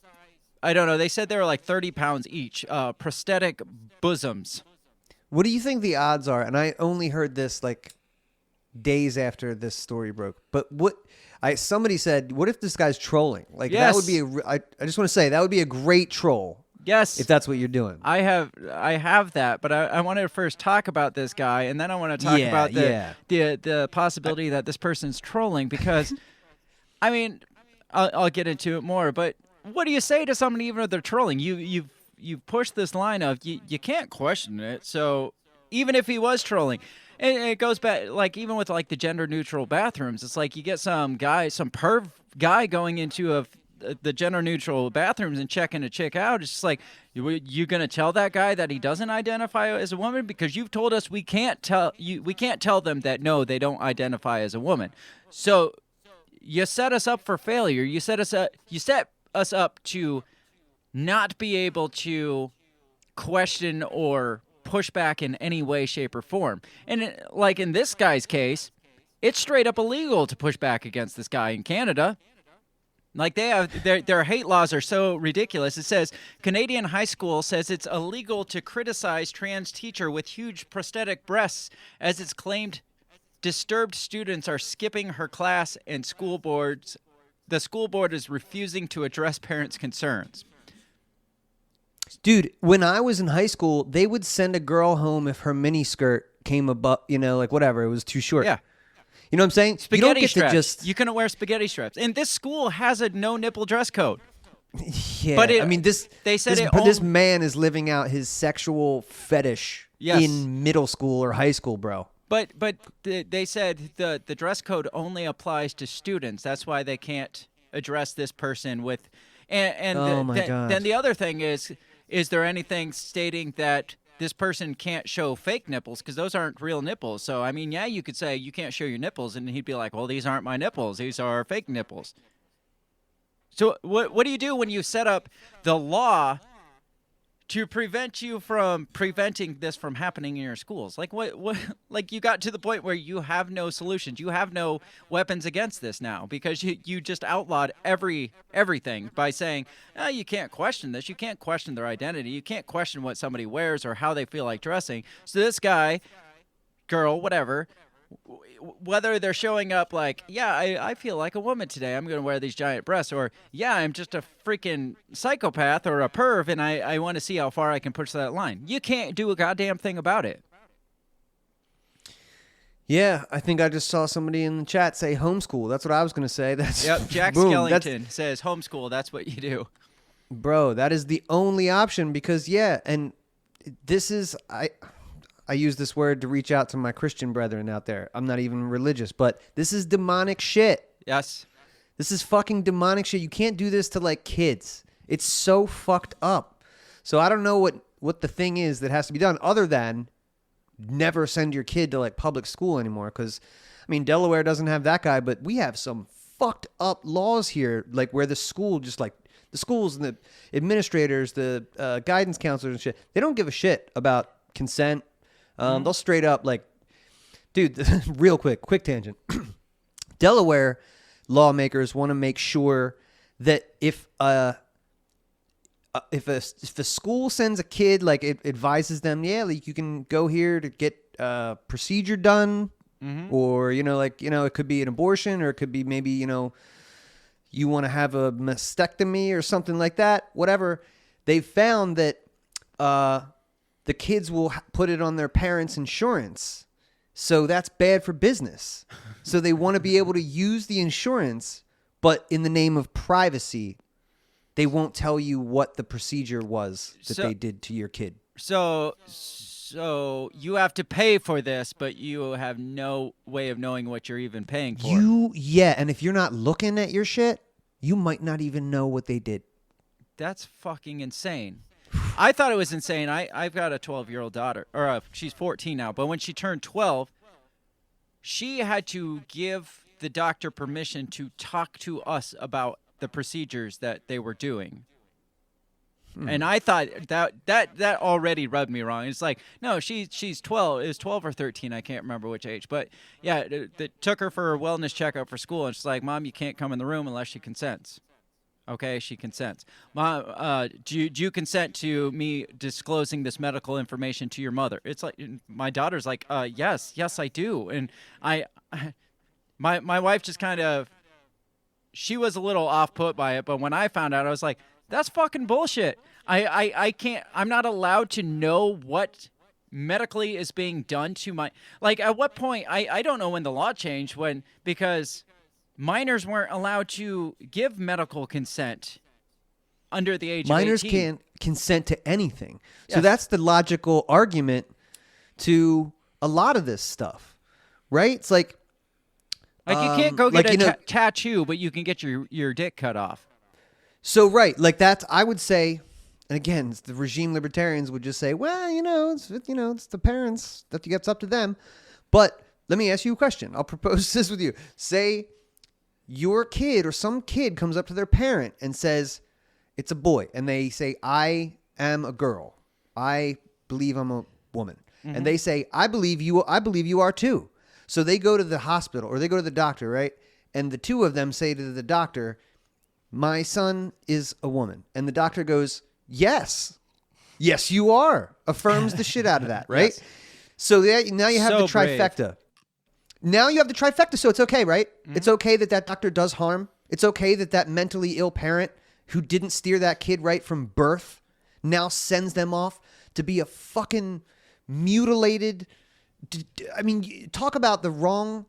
I don't know, they said they were like 30 pounds each, prosthetic bosoms. What do you think the odds are? And I only heard this like days after this story broke. But somebody said, what if this guy's trolling? Like, yes. That would be I just want to say that would be a great troll. Yes. If that's what you're doing. I have that, but I wanted to first talk about this guy, and then I want to talk about the possibility that this person's trolling, because I mean, I'll get into it more, but what do you say to somebody even if they're trolling? You've pushed this line of you can't question it. So even if he was trolling, and it goes back, like, even with like the gender neutral bathrooms, it's like you get some perv guy going into the gender neutral bathrooms and checking a chick out. It's just like, you gonna tell that guy that he doesn't identify as a woman? Because you've told us we can't tell them that no, they don't identify as a woman. So you set us up for failure. You set us up to not be able to question or push back in any way, shape, or form. And like in this guy's case, it's straight up illegal to push back against this guy in Canada. Like they have their hate laws are so ridiculous. It says Canadian high school says it's illegal to criticize trans teacher with huge prosthetic breasts as it's claimed disturbed students are skipping her class and the school board is refusing to address parents' concerns. Dude, when I was in high school, they would send a girl home if her miniskirt came above, like whatever, it was too short. Yeah. You know what I'm saying? Spaghetti you don't get straps. to just. You couldn't wear spaghetti straps. And this school has a no nipple dress code. Yeah, but this man is living out his sexual fetish in middle school or high school, bro. But they said the dress code only applies to students. That's why they can't address this person with. And God. Then the other thing is there anything stating that this person can't show fake nipples because those aren't real nipples? So I mean, yeah, you could say you can't show your nipples, and he'd be like, well, these aren't my nipples; these are fake nipples. So what do you do when you set up the law to prevent you from preventing this from happening in your schools? Like what like you got to the point where you have no solutions. You have no weapons against this now because you just outlawed everything by saying, oh, you can't question this. You can't question their identity. You can't question what somebody wears or how they feel like dressing. So this guy, girl, whatever, whether they're showing up like, yeah, I feel like a woman today, I'm going to wear these giant breasts, or yeah, I'm just a freaking psychopath or a perv and I want to see how far I can push that line. You can't do a goddamn thing about it. Yeah, I think I just saw somebody in the chat say homeschool. That's what I was going to say. That's Yep, Jack boom, Skellington says homeschool, that's what you do. Bro, that is the only option because, yeah, and this is... I use this word to reach out to my Christian brethren out there. I'm not even religious, but this is demonic shit. Yes. This is fucking demonic shit. You can't do this to like kids. It's so fucked up. So I don't know what the thing is that has to be done other than never send your kid to like public school anymore. Because, I mean, Delaware doesn't have that guy, but we have some fucked up laws here, like where the school just like the schools and the administrators, the guidance counselors and shit, they don't give a shit about consent. They'll straight up like, dude, real quick tangent. Delaware lawmakers want to make sure that if a school sends a kid, like it advises them, yeah, like you can go here to get a procedure done, or it could be an abortion, or it could be maybe you want to have a mastectomy or something like that. Whatever, they've found that the kids will put it on their parents' insurance. So that's bad for business. So they want to be able to use the insurance, but in the name of privacy, they won't tell you what the procedure was that they did to your kid. So you have to pay for this, but you have no way of knowing what you're even paying for. And if you're not looking at your shit, you might not even know what they did. That's fucking insane. I thought it was insane. I've got a 12-year-old daughter, or she's 14 now, but when she turned 12, she had to give the doctor permission to talk to us about the procedures that they were doing. And I thought that already rubbed me wrong. It's like, no, she's 12. It was 12 or 13. I can't remember which age. But, yeah, it took her for a wellness checkup for school, and she's like, Mom, you can't come in the room unless she consents. Okay, she consents. Mom, do you consent to me disclosing this medical information to your mother? It's like my daughter's like, yes, I do. And my wife just kind of, she was a little off put by it, but when I found out, I was like, that's fucking bullshit. I can't. I'm not allowed to know what medically is being done to my. Like at what point? I don't know when the law changed because minors weren't allowed to give medical consent under the age of 18. Minors can't consent to anything. So that's the logical argument to a lot of this stuff, right? It's like you can't go get a tattoo, but you can get your dick cut off. So, right, like that's, I would say, and again, the regime libertarians would just say, well, it's the parents, it's up to them. But let me ask you a question. I'll propose this with you. Say your kid or some kid comes up to their parent and says, it's a boy, and they say, I am a girl. I believe I'm a woman. Mm-hmm. And they say, I believe you are too. So they go to the hospital or they go to the doctor, right? And the two of them say to the doctor, my son is a woman. And the doctor goes, yes, you are. Affirms the shit out of that, right? Yes. So now you have the trifecta. Brave. Now you have the trifecta, so it's okay, right? Mm-hmm. It's okay that doctor does harm. It's okay that mentally ill parent who didn't steer that kid right from birth now sends them off to be a fucking mutilated. I mean, talk about the wrong.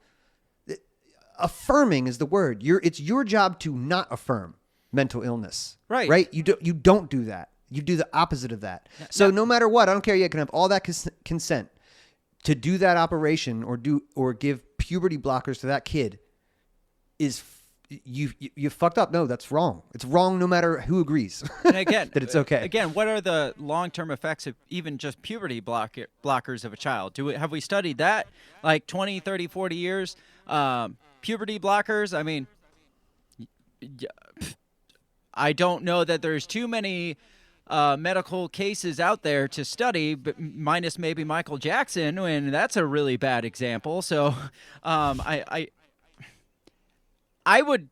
Affirming is the word. It's your job to not affirm mental illness, right? You don't do that. You do the opposite of that. So no matter what, I don't care. You can have all that consent to do that operation or give puberty blockers to that kid. You fucked up. No, that's wrong. It's wrong no matter who agrees. And again, that it's okay. Again, what are the long-term effects of even just puberty blockers of a child? Have we studied that? Like 20, 30, 40 years? Puberty blockers? I mean, I don't know that there's too many medical cases out there to study, but minus maybe Michael Jackson, and that's a really bad example. So I would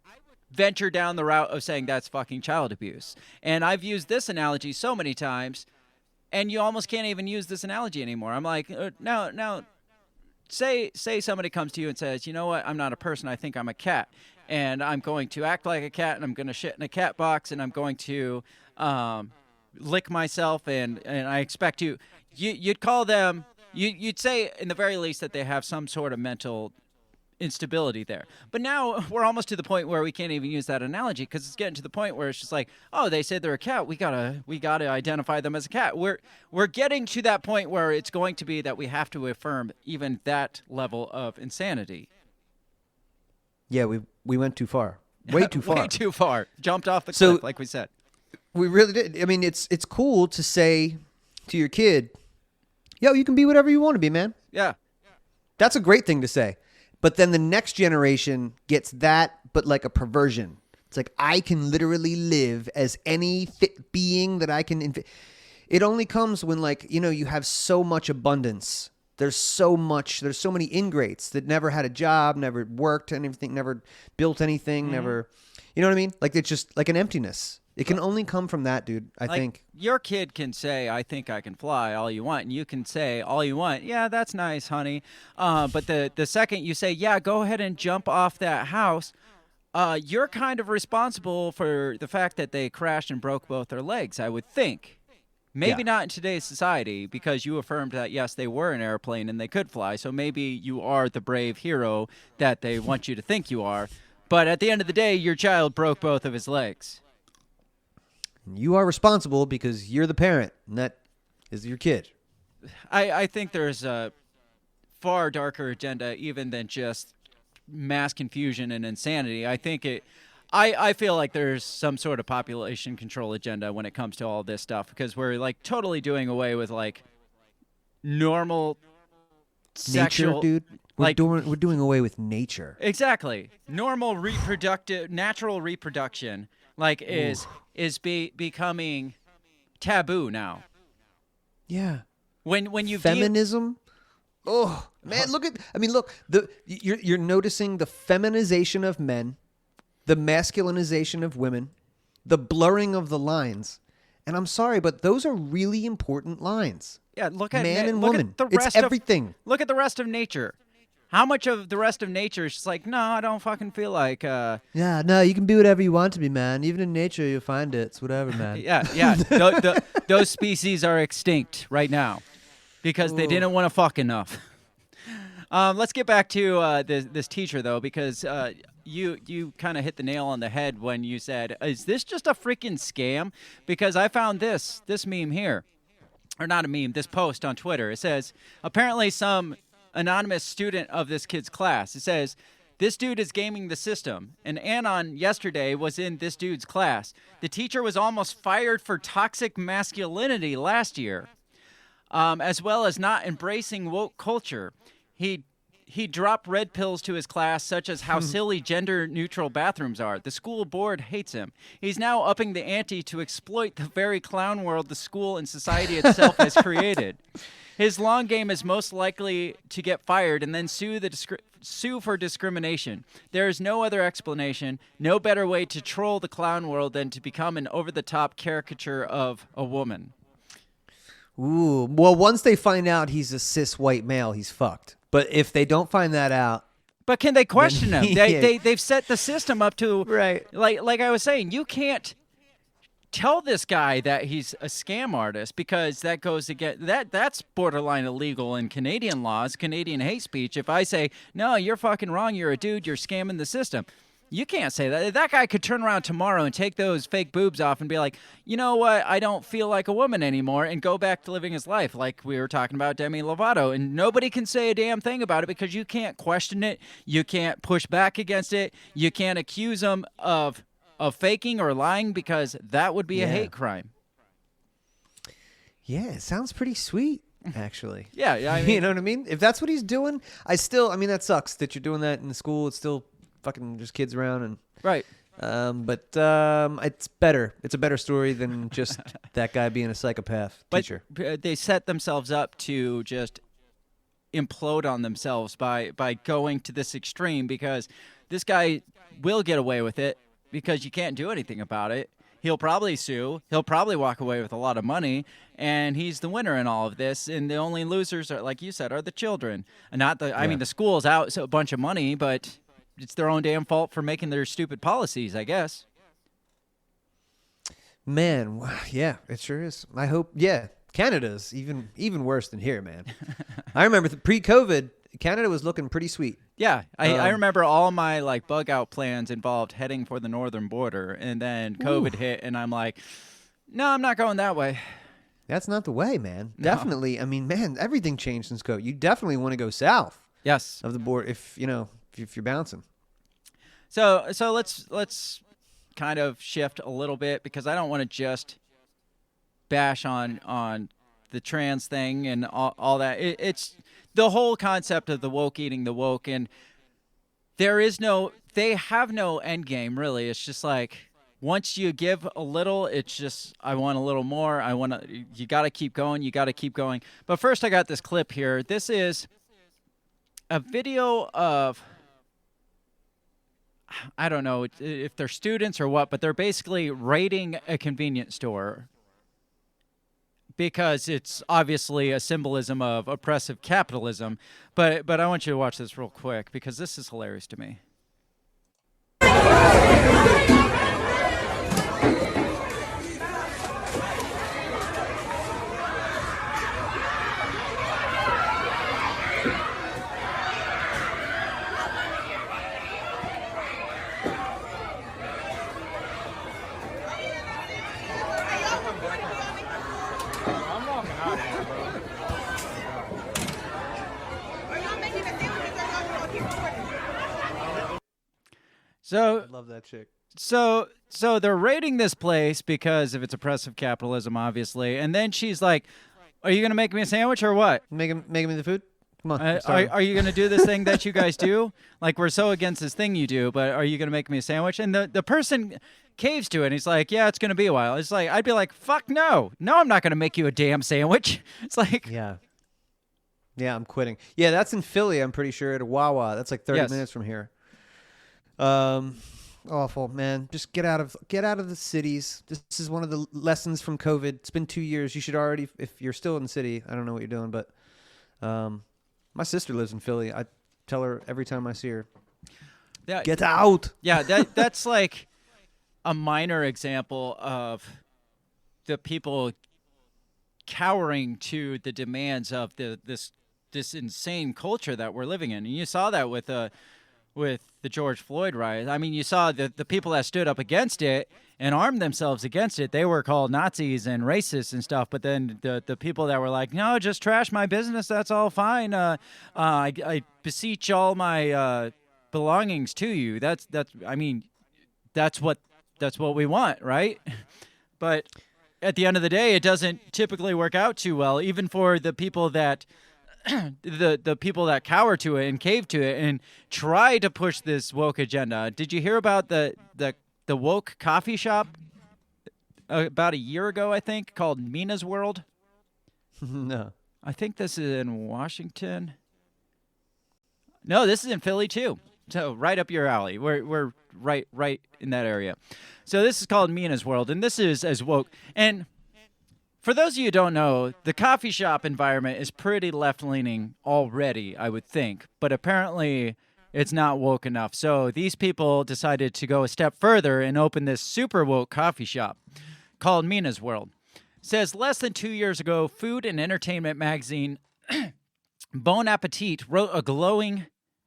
venture down the route of saying that's fucking child abuse. And I've used this analogy so many times, and you almost can't even use this analogy anymore. I'm like, now, say somebody comes to you and says, you know what, I'm not a person, I think I'm a cat. And I'm going to act like a cat, and I'm going to shit in a cat box, and I'm going to lick myself, and I expect you'd call them, you'd say in the very least that they have some sort of mental instability there. But now we're almost to the point where we can't even use that analogy because it's getting to the point where it's just like, oh, they said they're a cat. We gotta identify them as a cat. We're getting to that point where it's going to be that we have to affirm even that level of insanity. Yeah, we went too far. Way too far. Way too far. Jumped off the cliff, like we said. We really did. I mean, it's cool to say to your kid, yo, you can be whatever you want to be, man. Yeah. That's a great thing to say. But then the next generation gets that, but like a perversion. It's like, I can literally live as any fit being that I can. It only comes when, like, you have so much abundance. There's so many ingrates that never had a job, never worked anything, never built anything, never, you know what I mean? Like, it's just like an emptiness. It can only come from that, dude, I think. Your kid can say, I think I can fly, all you want. And you can say all you want. Yeah, that's nice, honey. But the second you say, yeah, go ahead and jump off that house, you're kind of responsible for the fact that they crashed and broke both their legs, I would think. Maybe not in today's society, because you affirmed that, yes, they were an airplane and they could fly. So maybe you are the brave hero that they want you to think you are. But at the end of the day, your child broke both of his legs. You are responsible because you're the parent, and that is your kid. I think there's a far darker agenda even than just mass confusion and insanity. I think I feel like there's some sort of population control agenda when it comes to all this stuff, because we're like totally doing away with like normal sexual, nature, dude. We're doing away with nature. Exactly. Normal natural reproduction is becoming taboo now. Yeah. When you feminism. Oh man, look. You're noticing the feminization of men, the masculinization of women, the blurring of the lines. And I'm sorry, but those are really important lines. Yeah, look at man and woman. It's everything. Look at the rest of nature. How much of the rest of nature is just like, no, I don't fucking feel like. Yeah, no, you can be whatever you want to be, man. Even in nature, you'll find it. It's whatever, man. yeah. Those species are extinct right now because they didn't want to fuck enough. Let's get back to this teacher, though, because you kind of hit the nail on the head when you said, is this just a freaking scam? Because I found this meme here. Or not a meme, this post on Twitter. It says, apparently some anonymous student of this kid's class. It says, this dude is gaming the system. And Anon yesterday was in this dude's class. The teacher was almost fired for toxic masculinity last year, as well as not embracing woke culture. He He dropped red pills to his class, such as how silly gender-neutral bathrooms are. The school board hates him. He's now upping the ante to exploit the very clown world the school and society itself has created. His long game is most likely to get fired and then sue for discrimination. There is no other explanation, no better way to troll the clown world than to become an over-the-top caricature of a woman. Ooh. Well, once they find out he's a cis white male, he's fucked. But if they don't find that out, but can they question him? Yeah. They've set the system up to right. Like I was saying, you can't tell this guy that he's a scam artist because that goes against that's borderline illegal in Canadian laws, Canadian hate speech. If I say, no, you're fucking wrong, you're a dude, you're scamming the system. You can't say that. That guy could turn around tomorrow and take those fake boobs off and be like, you know what, I don't feel like a woman anymore, and go back to living his life like we were talking about Demi Lovato. And nobody can say a damn thing about it because you can't question it. You can't push back against it. You can't accuse him of faking or lying because that would be a hate crime. Yeah, it sounds pretty sweet, actually. Yeah, I mean, you know what I mean? If that's what he's doing, I mean, that sucks that you're doing that in the school. It's still fucking there's kids around and right. But it's better. It's a better story than just that guy being a psychopath teacher. But they set themselves up to just implode on themselves by going to this extreme because this guy will get away with it because you can't do anything about it. He'll probably sue. He'll probably walk away with a lot of money, and he's the winner in all of this. And the only losers are, like you said, are the children. And not the. I mean, the school's out so a bunch of money, but it's their own damn fault for making their stupid policies, I guess. Man, yeah, it sure is. I hope. Yeah, Canada's even worse than here, man. I remember pre-COVID, Canada was looking pretty sweet. Yeah, I remember all my like bug out plans involved heading for the northern border, and then COVID hit, and I'm like, no, I'm not going that way. That's not the way, man. No. Definitely. I mean, man, everything changed since COVID. You definitely want to go south. Yes. Of the border, if you're bouncing. So let's kind of shift a little bit because I don't want to just bash on the trans thing and all that. It's the whole concept of the woke eating the woke, and they have no end game really. It's just like once you give a little, it's just I want a little more. You got to keep going. You got to keep going. But first, I got this clip here. This is a video of, I don't know if they're students or what, but they're basically raiding a convenience store because it's obviously a symbolism of oppressive capitalism. But I want you to watch this real quick because this is hilarious to me. So I love that chick. So they're raiding this place because of its oppressive capitalism, obviously. And then she's like, "Are you gonna make me a sandwich or what? Making me the food? Come on. Are you gonna do this thing that you guys do? Like we're so against this thing you do, but are you gonna make me a sandwich?" And the person caves to it. And he's like, "Yeah, it's gonna be a while." It's like I'd be like, "Fuck no, I'm not gonna make you a damn sandwich." It's like yeah, I'm quitting. Yeah, that's in Philly. I'm pretty sure at a Wawa. That's like 30 minutes from here. Awful, man. Just get out of the cities. This is one of the lessons from COVID. It's been 2 years. You should already, if you're still in the city, I don't know what you're doing, but my sister lives in Philly. I tell her every time I see her, get out. Yeah, that's like a minor example of the people cowering to the demands of this insane culture that we're living in. And you saw that with the George Floyd riot. I mean, you saw the people that stood up against it and armed themselves against it. They were called Nazis and racists and stuff. But then the people that were like, "No, just trash my business. That's all fine. I beseech all my belongings to you." That's what we want, right? But at the end of the day, it doesn't typically work out too well, even for the people that the people that cower to it and cave to it and try to push this woke agenda. Did you hear about the woke coffee shop about a year ago, I think, called Mina's World? No. I think this is in Washington. No, this is in Philly too. So right up your alley. We're right in that area. So this is called Mina's World, and this is as woke. And for those of you who don't know, the coffee shop environment is pretty left-leaning already, I would think. But apparently it's not woke enough. So these people decided to go a step further and open this super woke coffee shop called Mina's World. It says less than 2 years ago, food and entertainment magazine Bon Appetit wrote a glowing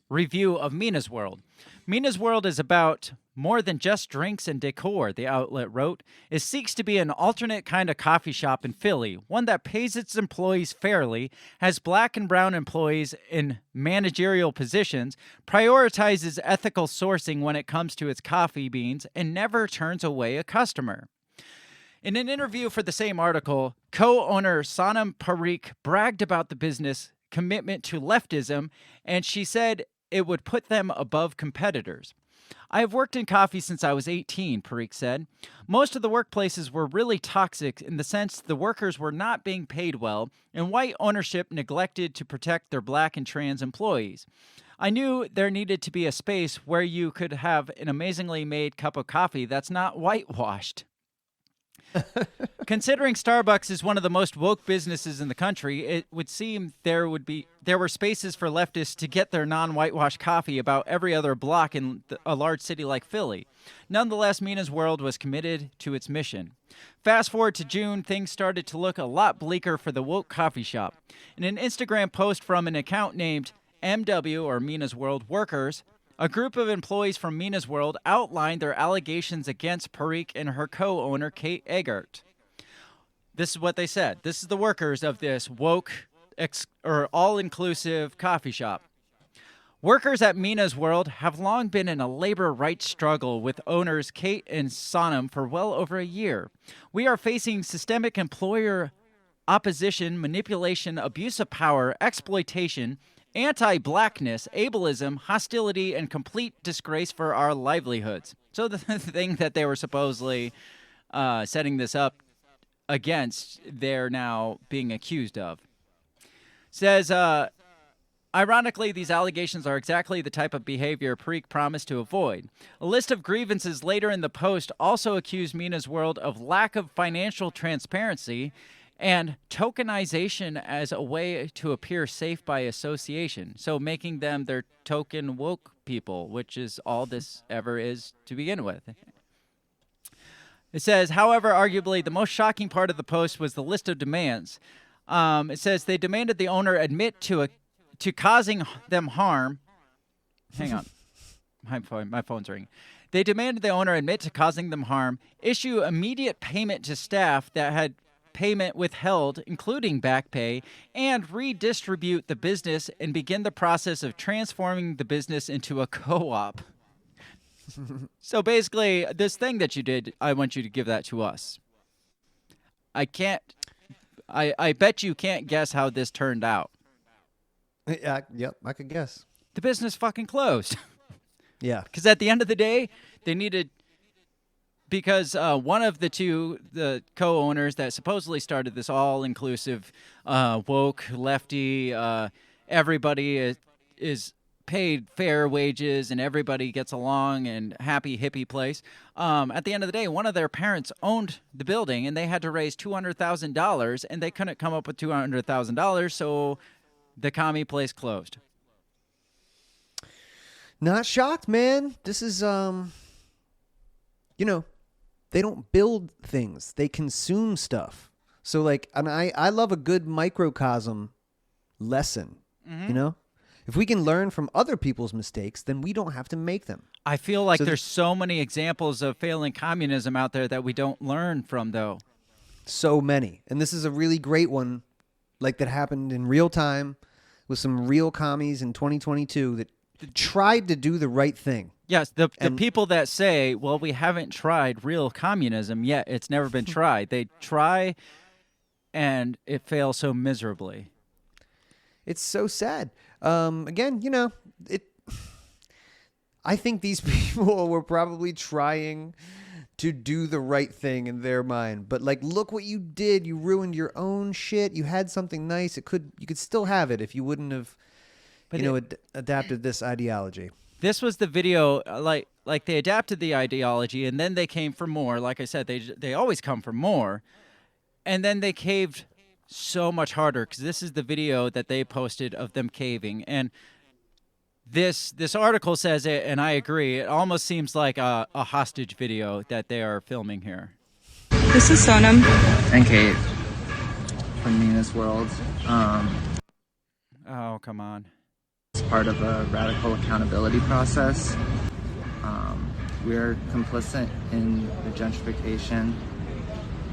review of Mina's World. Mina's World is about more than just drinks and decor, the outlet wrote. It seeks to be an alternate kind of coffee shop in Philly, one that pays its employees fairly, has black and brown employees in managerial positions, prioritizes ethical sourcing when it comes to its coffee beans, and never turns away a customer. In an interview for the same article, co-owner Sanam Parikh bragged about the business commitment to leftism, and she said it would put them above competitors. I have worked in coffee since I was 18, Parikh said. Most of the workplaces were really toxic in the sense the workers were not being paid well, and white ownership neglected to protect their black and trans employees. I knew there needed to be a space where you could have an amazingly made cup of coffee that's not whitewashed. Considering Starbucks is one of the most woke businesses in the country, it would seem there were spaces for leftists to get their non-whitewashed coffee about every other block in a large city like Philly. Nonetheless, Mina's World was committed to its mission. Fast forward to June, things started to look a lot bleaker for the woke coffee shop. In an Instagram post from an account named MW, or Mina's World Workers, a group of employees from Mina's World outlined their allegations against Parikh and her co-owner, Kate Eggert. This is what they said. This is the workers of this woke or all-inclusive coffee shop. Workers at Mina's World have long been in a labor rights struggle with owners Kate and Sonam for well over a year. We are facing systemic employer opposition, manipulation, abuse of power, exploitation, anti-blackness, ableism, hostility, and complete disgrace for our livelihoods. So the thing that they were supposedly setting this up against, they're now being accused of. Says, ironically, these allegations are exactly the type of behavior Parikh promised to avoid. A list of grievances later in the post also accused Mina's World of lack of financial transparency and tokenization as a way to appear safe by association. So making them their token woke people, which is all this ever is to begin with. It says, however, arguably the most shocking part of the post was the list of demands. It says they demanded the owner admit to causing them harm. Hang on. My phone's ringing. They demanded the owner admit to causing them harm, issue immediate payment to staff that had payment withheld, including back pay, and redistribute the business and begin the process of transforming the business into a co-op. So basically, this thing that you did, I want you to give that to us. I bet you can't guess how this turned out. Yep, I could guess. The business fucking closed. Yeah. Because at the end of the day, they needed... Because one of the co-owners that supposedly started this all-inclusive, woke, lefty, everybody is paid fair wages and everybody gets along and happy hippie place. At the end of the day, one of their parents owned the building and they had to raise $200,000 and they couldn't come up with $200,000, so the commie place closed. Not shocked, man. This is, they don't build things. They consume stuff. So, like, and I love a good microcosm lesson, If we can learn from other people's mistakes, then we don't have to make them. I feel like there's so many examples of failing communism out there that we don't learn from, though. So many. And this is a really great one, like, that happened in real time with some real commies in 2022 that tried to do the right thing. Yes, the people that say, well, we haven't tried real communism yet, it's never been tried. They try, and it fails so miserably. It's so sad. Again, I think these people were probably trying to do the right thing in their mind, but like, look what you did. You ruined your own shit. You had something nice. You could still have it if you wouldn't have, adapted this ideology. This was the video, like they adapted the ideology, and then they came for more. Like I said, they always come for more, and then they caved so much harder, because this is the video that they posted of them caving. And this article says it, and I agree. It almost seems like a hostage video that they are filming here. This is Sonam and Kate from Nina's World. Oh, come on. It's part of a radical accountability process. We're complicit in the gentrification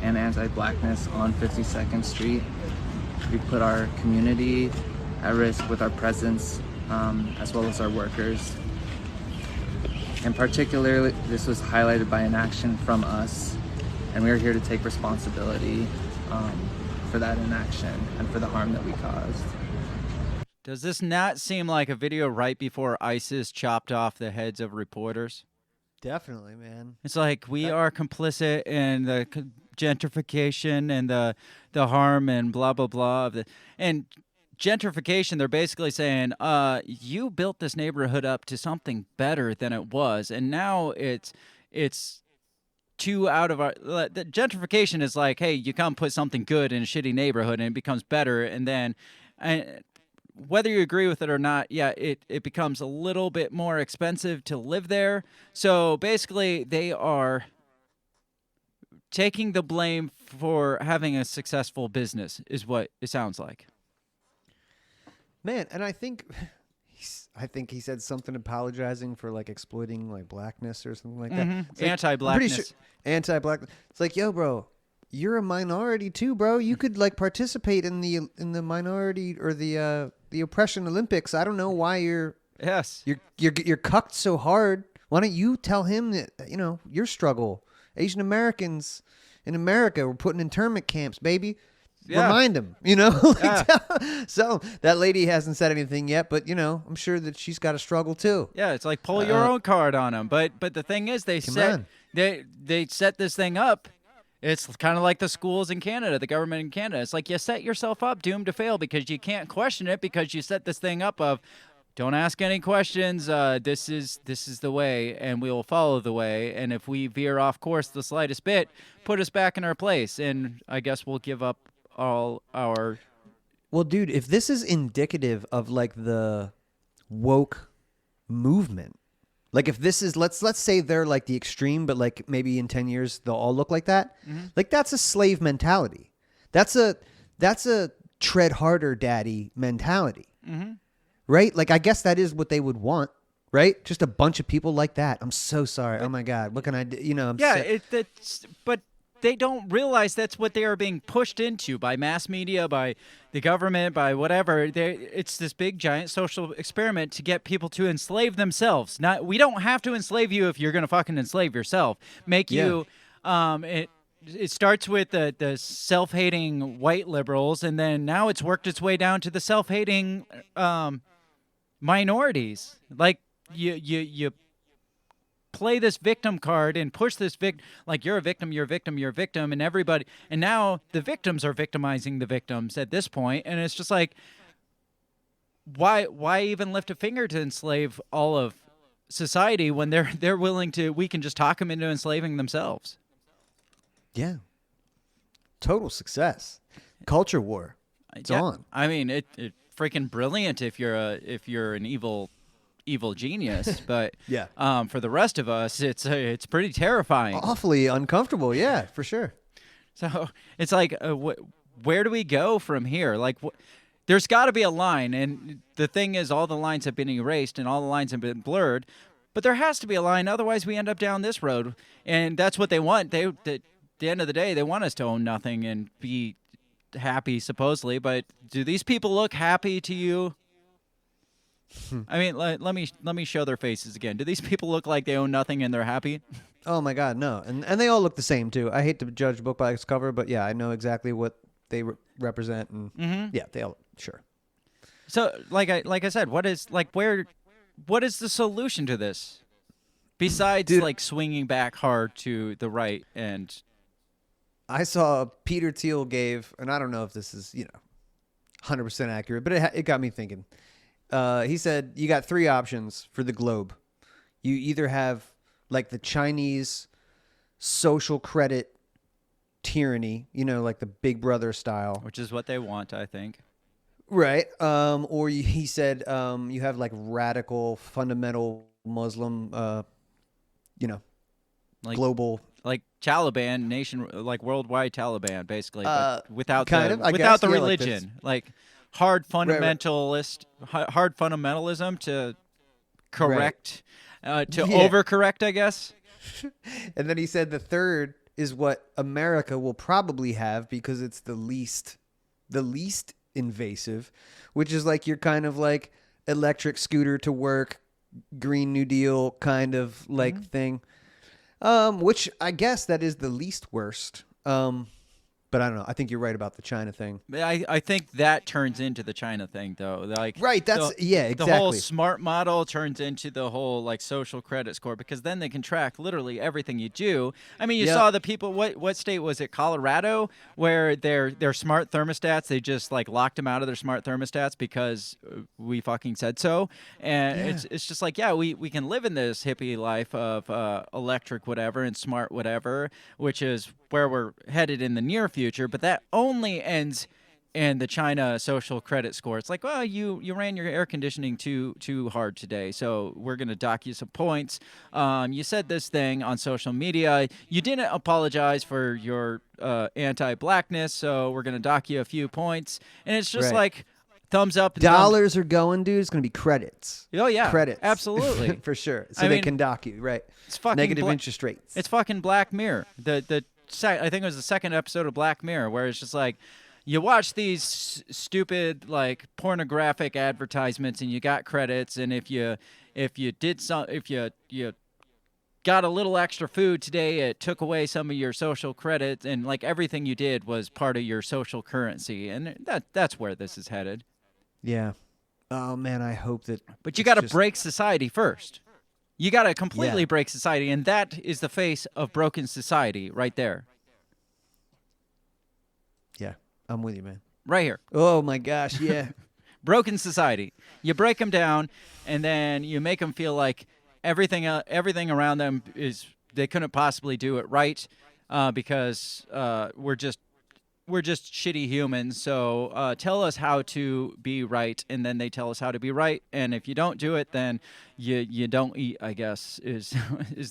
and anti-blackness on 52nd Street. We put our community at risk with our presence, as well as our workers. And particularly, this was highlighted by an action from us, and we are here to take responsibility for that inaction and for the harm that we caused. Does this not seem like a video right before ISIS chopped off the heads of reporters? Definitely, man. It's like we are complicit in the gentrification and the harm and blah, blah, blah. And gentrification, they're basically saying, you built this neighborhood up to something better than it was, and now it's too out of our... The gentrification is like, hey, you come put something good in a shitty neighborhood and it becomes better, and then... whether you agree with it or not, yeah, it becomes a little bit more expensive to live there. So basically, they are taking the blame for having a successful business, is what it sounds like. Man, and I think he said something apologizing for like exploiting like blackness or something like that. Mm-hmm. Anti-blackness. Anti-blackness. It's like, yo, bro, you're a minority too, bro. You could like participate in the minority or the oppression Olympics. I don't know why you're cucked so hard. Why don't you tell him that, your struggle? Asian Americans in America were put in internment camps, baby. Yeah. Remind him, So that lady hasn't said anything yet, but I'm sure that she's got a struggle too. Yeah, it's like pull your own card on them. But the thing is, they set this thing up. It's kind of like the schools in Canada, the government in Canada. It's like you set yourself up doomed to fail because you can't question it, because you set this thing up of don't ask any questions. This is the way, and we will follow the way. And if we veer off course the slightest bit, put us back in our place. And I guess we'll give up all our... Well, dude, if this is indicative of like the woke movement, like if this is, let's say they're like the extreme, but like maybe in 10 years they'll all look like that. Mm-hmm. Like that's a slave mentality. That's a tread harder daddy mentality. Mm-hmm. Right? Like I guess that is what they would want, right? Just a bunch of people like that. I'm so sorry. Oh my God. What can I do? But they don't realize that's what they are being pushed into by mass media, by the government, by whatever. It's this big, giant social experiment to get people to enslave themselves. We don't have to enslave you if you're going to fucking enslave yourself. You... It starts with the self-hating white liberals, and then now it's worked its way down to the self-hating minorities. Like, you play this victim card and push this like you're a victim, you're a victim, you're a victim, and everybody, and now the victims are victimizing the victims at this point, and it's just like, why even lift a finger to enslave all of society when they're willing to? We can just talk them into enslaving themselves. Yeah, total success, culture war. It's on. I mean, it freaking brilliant if you're an evil genius, but yeah. For the rest of us, it's pretty terrifying. Awfully uncomfortable, yeah, for sure. So it's like, where do we go from here? Like, there's got to be a line, and the thing is, all the lines have been erased and all the lines have been blurred, but there has to be a line, otherwise we end up down this road, and that's what they want. At the end of the day, they want us to own nothing and be happy, supposedly, but do these people look happy to you? I mean, let me show their faces again. Do these people look like they own nothing and they're happy? Oh my God, no. And they all look the same too. I hate to judge a book by its cover, but yeah, I know exactly what they represent, and yeah, they all sure. So, like I said, what is the solution to this? Besides, like, swinging back hard to the right and... I saw Peter Thiel gave, and I don't know if this is, 100% accurate, but it got me thinking. He said you got 3 options for the globe. You either have, like, the Chinese social credit tyranny, like the Big Brother style. Which is what they want, I think. Right. Or he said you have, like, radical, fundamental Muslim, like, global... Like Taliban, like worldwide Taliban, basically, but without without the religion, like hard fundamentalist, hard fundamentalism to correct, overcorrect, I guess. And then he said the third is what America will probably have because it's the least invasive, which is like your kind of like electric scooter to work, Green New Deal kind of like thing. Which I guess that is the least worst. But I don't know. I think you're right about the China thing. I think that turns into the China thing, though. Like, right. That's exactly. The whole smart model turns into the whole like social credit score because then they can track literally everything you do. I mean, you saw the people. What state was it? Colorado, where their smart thermostats, they just like locked them out of their smart thermostats because we fucking said so. And it's just like, we can live in this hippie life of electric whatever and smart whatever, which is where we're headed in the near future, but that only ends in the China social credit score. It's like, well, you ran your air conditioning too hard today, so we're going to dock you some points. You said this thing on social media. You didn't apologize for your anti-blackness, so we're going to dock you a few points. And it's just like thumbs up. And dollars are going, dude. It's going to be credits. Oh, yeah. Credits. Absolutely. For sure. So they can dock you, right? It's fucking negative interest rates. It's fucking Black Mirror. I think it was the second episode of Black Mirror where it's just like you watch these stupid like pornographic advertisements and you got credits, and if you got a little extra food today, it took away some of your social credits, and like everything you did was part of your social currency, and that's where this is headed. Yeah. Oh man, I hope that. But you got to break society first. You got to completely break society, and that is the face of broken society right there. Yeah, I'm with you, man. Right here. Oh, my gosh, yeah. Broken society. You break them down, and then you make them feel like everything around them they couldn't possibly do it right because we're just shitty humans, so tell us how to be right, and then they tell us how to be right, and if you don't do it, then you don't eat, I guess, is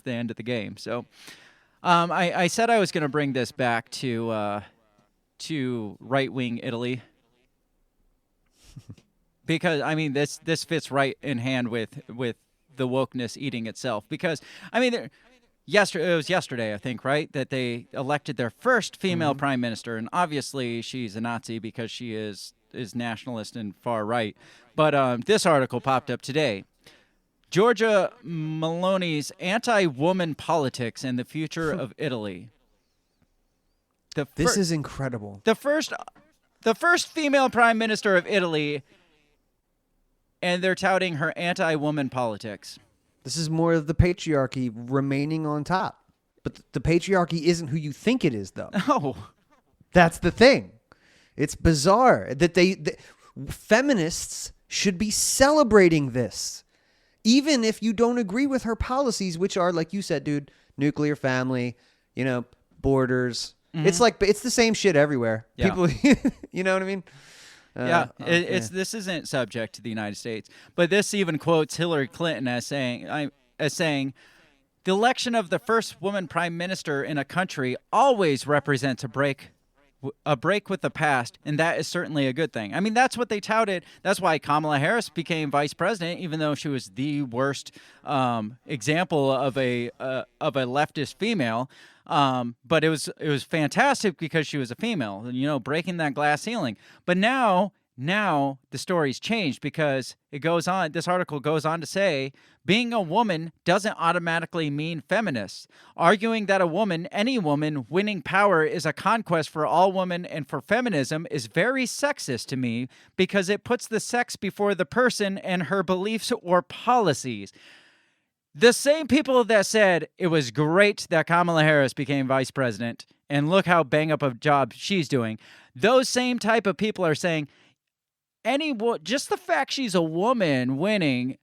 the end of the game. So I said I was going to bring this back to right-wing Italy because, I mean, this fits right in hand with the wokeness eating itself because, I mean, it was yesterday, I think, right, that they elected their first female prime minister, and obviously she's a Nazi because she is nationalist and far right. But this article popped up today: Giorgia Meloni's anti-woman politics and the future of Italy. This is incredible. The first female prime minister of Italy, and they're touting her anti-woman politics. This is more of the patriarchy remaining on top. But the patriarchy isn't who you think it is, though. No. That's the thing. It's bizarre that feminists should be celebrating this. Even if you don't agree with her policies, which are, like you said, dude, nuclear family, borders. Mm-hmm. It's the same shit everywhere. Yeah. People, you know what I mean? This isn't subject to the United States, but this even quotes Hillary Clinton as saying, the election of the first woman prime minister in a country always represents a break with the past, and that is certainly a good thing. I mean, that's what they touted. That's why Kamala Harris became vice president, even though she was the worst example of a leftist female. But it was fantastic because she was a female, breaking that glass ceiling. But now Now the story's changed because it goes on. This article goes on to say, being a woman doesn't automatically mean feminist. Arguing that a woman, any woman, winning power is a conquest for all women and for feminism is very sexist to me because it puts the sex before the person and her beliefs or policies. The same people that said it was great that Kamala Harris became vice president and look how bang up a job she's doing, those same type of people are saying just the fact she's a woman winning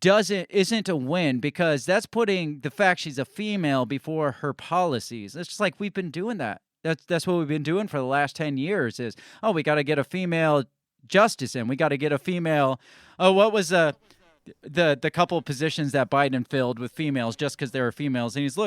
isn't a win because that's putting the fact she's a female before her policies. It's just like we've been doing that. That's what we've been doing for the last 10 years is, we got to get a female justice in. We got to get a female. What was the couple of positions that Biden filled with females just because they were females? And he's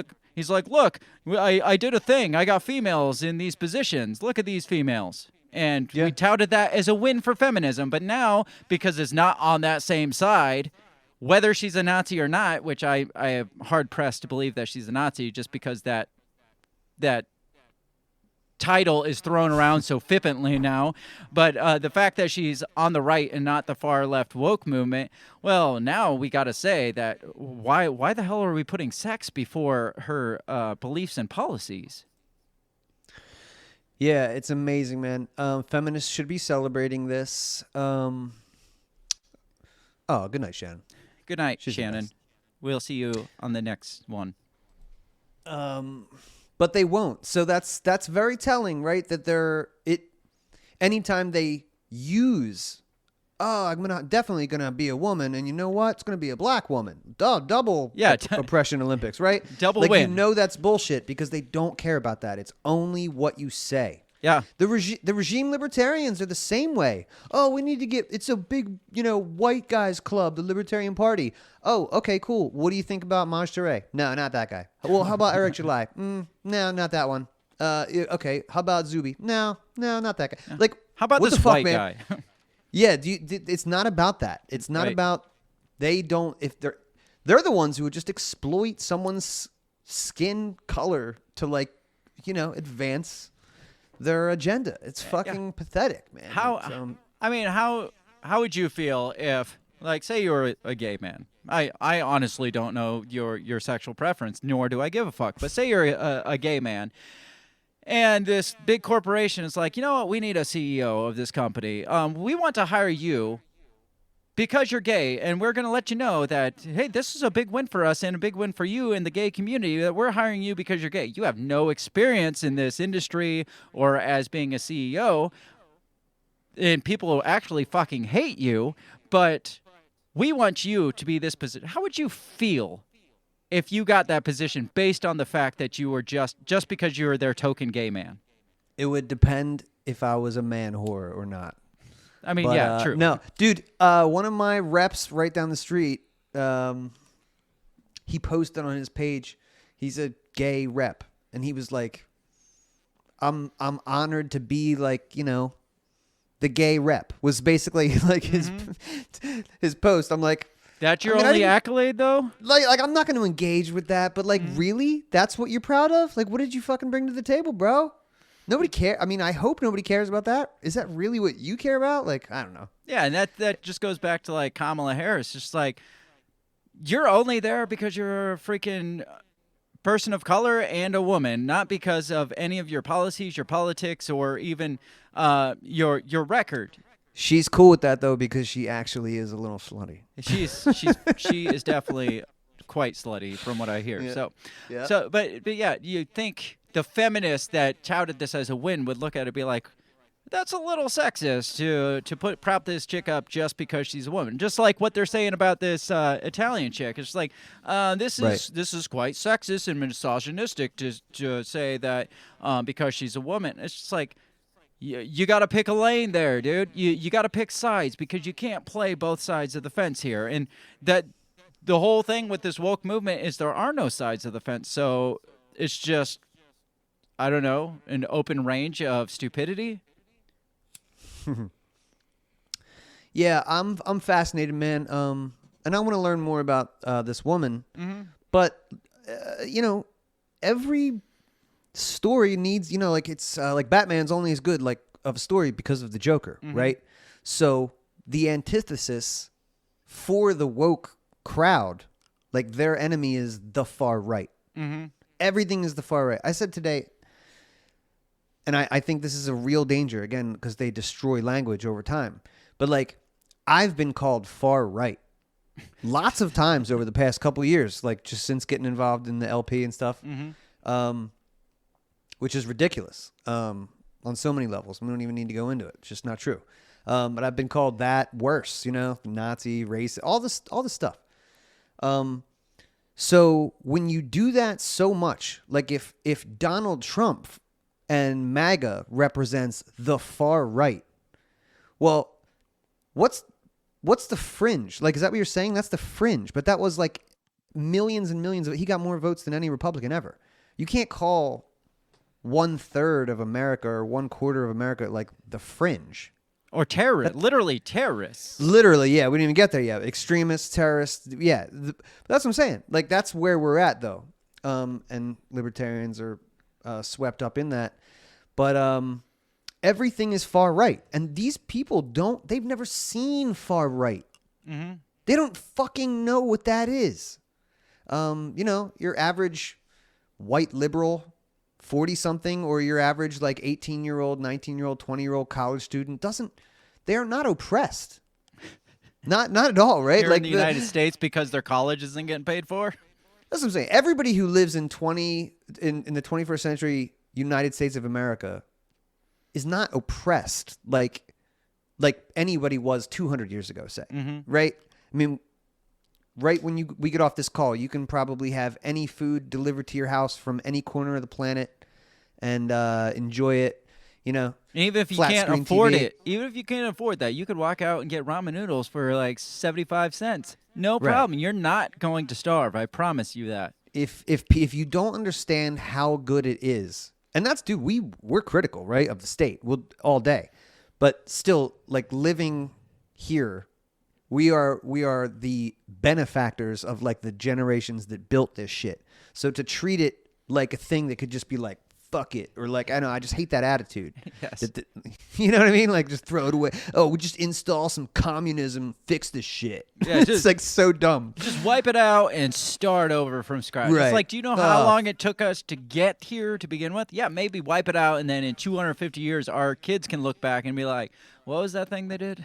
like, look, I did a thing. I got females in these positions. Look at these females. And we touted that as a win for feminism. But now, because it's not on that same side, whether she's a Nazi or not, which I am hard-pressed to believe that she's a Nazi just because that title is thrown around so flippantly now. But the fact that she's on the right and not the far-left woke movement, well, now we got to say that why the hell are we putting sex before her beliefs and policies? Yeah, it's amazing, man. Feminists should be celebrating this. Good night, Shannon. Good night, Shannon. We'll see you on the next one. But they won't. So that's very telling, right? That anytime they use, I'm definitely gonna be a woman, and you know what? It's gonna be a black woman. Double oppression Olympics, right? Double win. You know that's bullshit because they don't care about that. It's only what you say. Yeah. The regime libertarians are the same way. We need to it's a big, white guys club, the Libertarian Party. Oh, okay, cool. What do you think about Maj Touré? No, not that guy. Well, how about Eric July? No, not that one. Okay, how about Zuby? No, not that guy. Like, how about what this the fuck, white man? guy? Yeah, it's not about that. It's not about they're the ones who would just exploit someone's skin color to advance their agenda. It's fucking pathetic, man. How would you feel if, say you were a gay man? I honestly don't know your sexual preference, nor do I give a fuck. But say you're a gay man, and this big corporation is like, you know what? We need a CEO of this company. We want to hire you because you're gay, and we're going to let you know that, hey, this is a big win for us and a big win for you in the gay community, that we're hiring you because you're gay. You have no experience in this industry or as being a CEO, and people actually fucking hate you, but we want you to be this position. How would you feel if you got that position based on the fact that you were just because you were their token gay man? It would depend if I was a man whore or not. I mean, yeah, true. No, dude, one of my reps right down the street, he posted on his page, he's a gay rep, and he was like, I'm honored to be the gay rep, was basically like his post. I'm like, that's your only accolade though? Like I'm not going to engage with that, but really? That's what you're proud of? Like, what did you fucking bring to the table, bro? Nobody cares. I mean, I hope nobody cares about that. Is that really what you care about? I don't know. Yeah, and that just goes back to Kamala Harris. Just you're only there because you're a freaking person of color and a woman, not because of any of your policies, your politics, or even your record. She's cool with that though because she actually is a little slutty. She is definitely quite slutty from what I hear. Yeah. But yeah, you think the feminists that touted this as a win would look at it and be like, that's a little sexist to prop this chick up just because she's a woman. Just like what they're saying about this Italian chick. It's like, this is quite sexist and misogynistic to say that because she's a woman. It's just like, you got to pick a lane there, dude. You got to pick sides because you can't play both sides of the fence here. And that the whole thing with this woke movement is there are no sides of the fence. So it's just, I don't know, an open range of stupidity. Yeah, I'm fascinated, man. And I want to learn more about this woman. Mm-hmm. But every story needs, it's like Batman's only as good of a story because of the Joker, right? So the antithesis for the woke crowd, like their enemy is the far right. Mm-hmm. Everything is the far right. I said today, and I think this is a real danger, again, because they destroy language over time. But like, I've been called far right lots of times over the past couple of years, like just since getting involved in the LP and stuff, which is ridiculous on so many levels. We don't even need to go into it. It's just not true. But I've been called that, worse, Nazi, race, all this stuff. So when you do that so much, like if Donald Trump and MAGA represents the far right, well, what's the fringe? Like, is that what you're saying? That's the fringe. But that was like millions and millions he got more votes than any Republican ever. You can't call 1/3 of America or 1/4 of America like the fringe. Or terrorists, literally terrorists. Literally, yeah. We didn't even get there yet. Extremists, terrorists, yeah. That's what I'm saying. Like, that's where we're at, though. And libertarians are swept up in that. But everything is far right. And these people they've never seen far right. Mm-hmm. They don't fucking know what that is. Your average white liberal 40-something or your average like 18-year-old, 19-year-old, 20-year-old college student they're not oppressed. Not at all, right? Here like in the United States because their college isn't getting paid for? That's what I'm saying. Everybody who lives in the 21st century United States of America is not oppressed like anybody was 200 years ago, say. Mm-hmm. Right? I mean, right when we get off this call, you can probably have any food delivered to your house from any corner of the planet and enjoy it, Even if you can't afford it, even if you can't afford that, you could walk out and get ramen noodles for like 75 cents. No problem. Right. You're not going to starve. I promise you that. If you don't understand how good it is, and that's, dude, we're critical, right, of the state all day. But still, like, living here, we are the benefactors of like the generations that built this shit. So to treat it like a thing that could just be like, fuck it, or like, I just hate that attitude. Yes. You know what I mean? Like, just throw it away. Oh, we just install some communism, fix this shit. Yeah, it's like so dumb. Just wipe it out and start over from scratch. Right. It's like, do you know how long it took us to get here to begin with? Yeah, maybe wipe it out, and then in 250 years, our kids can look back and be like, what was that thing they did?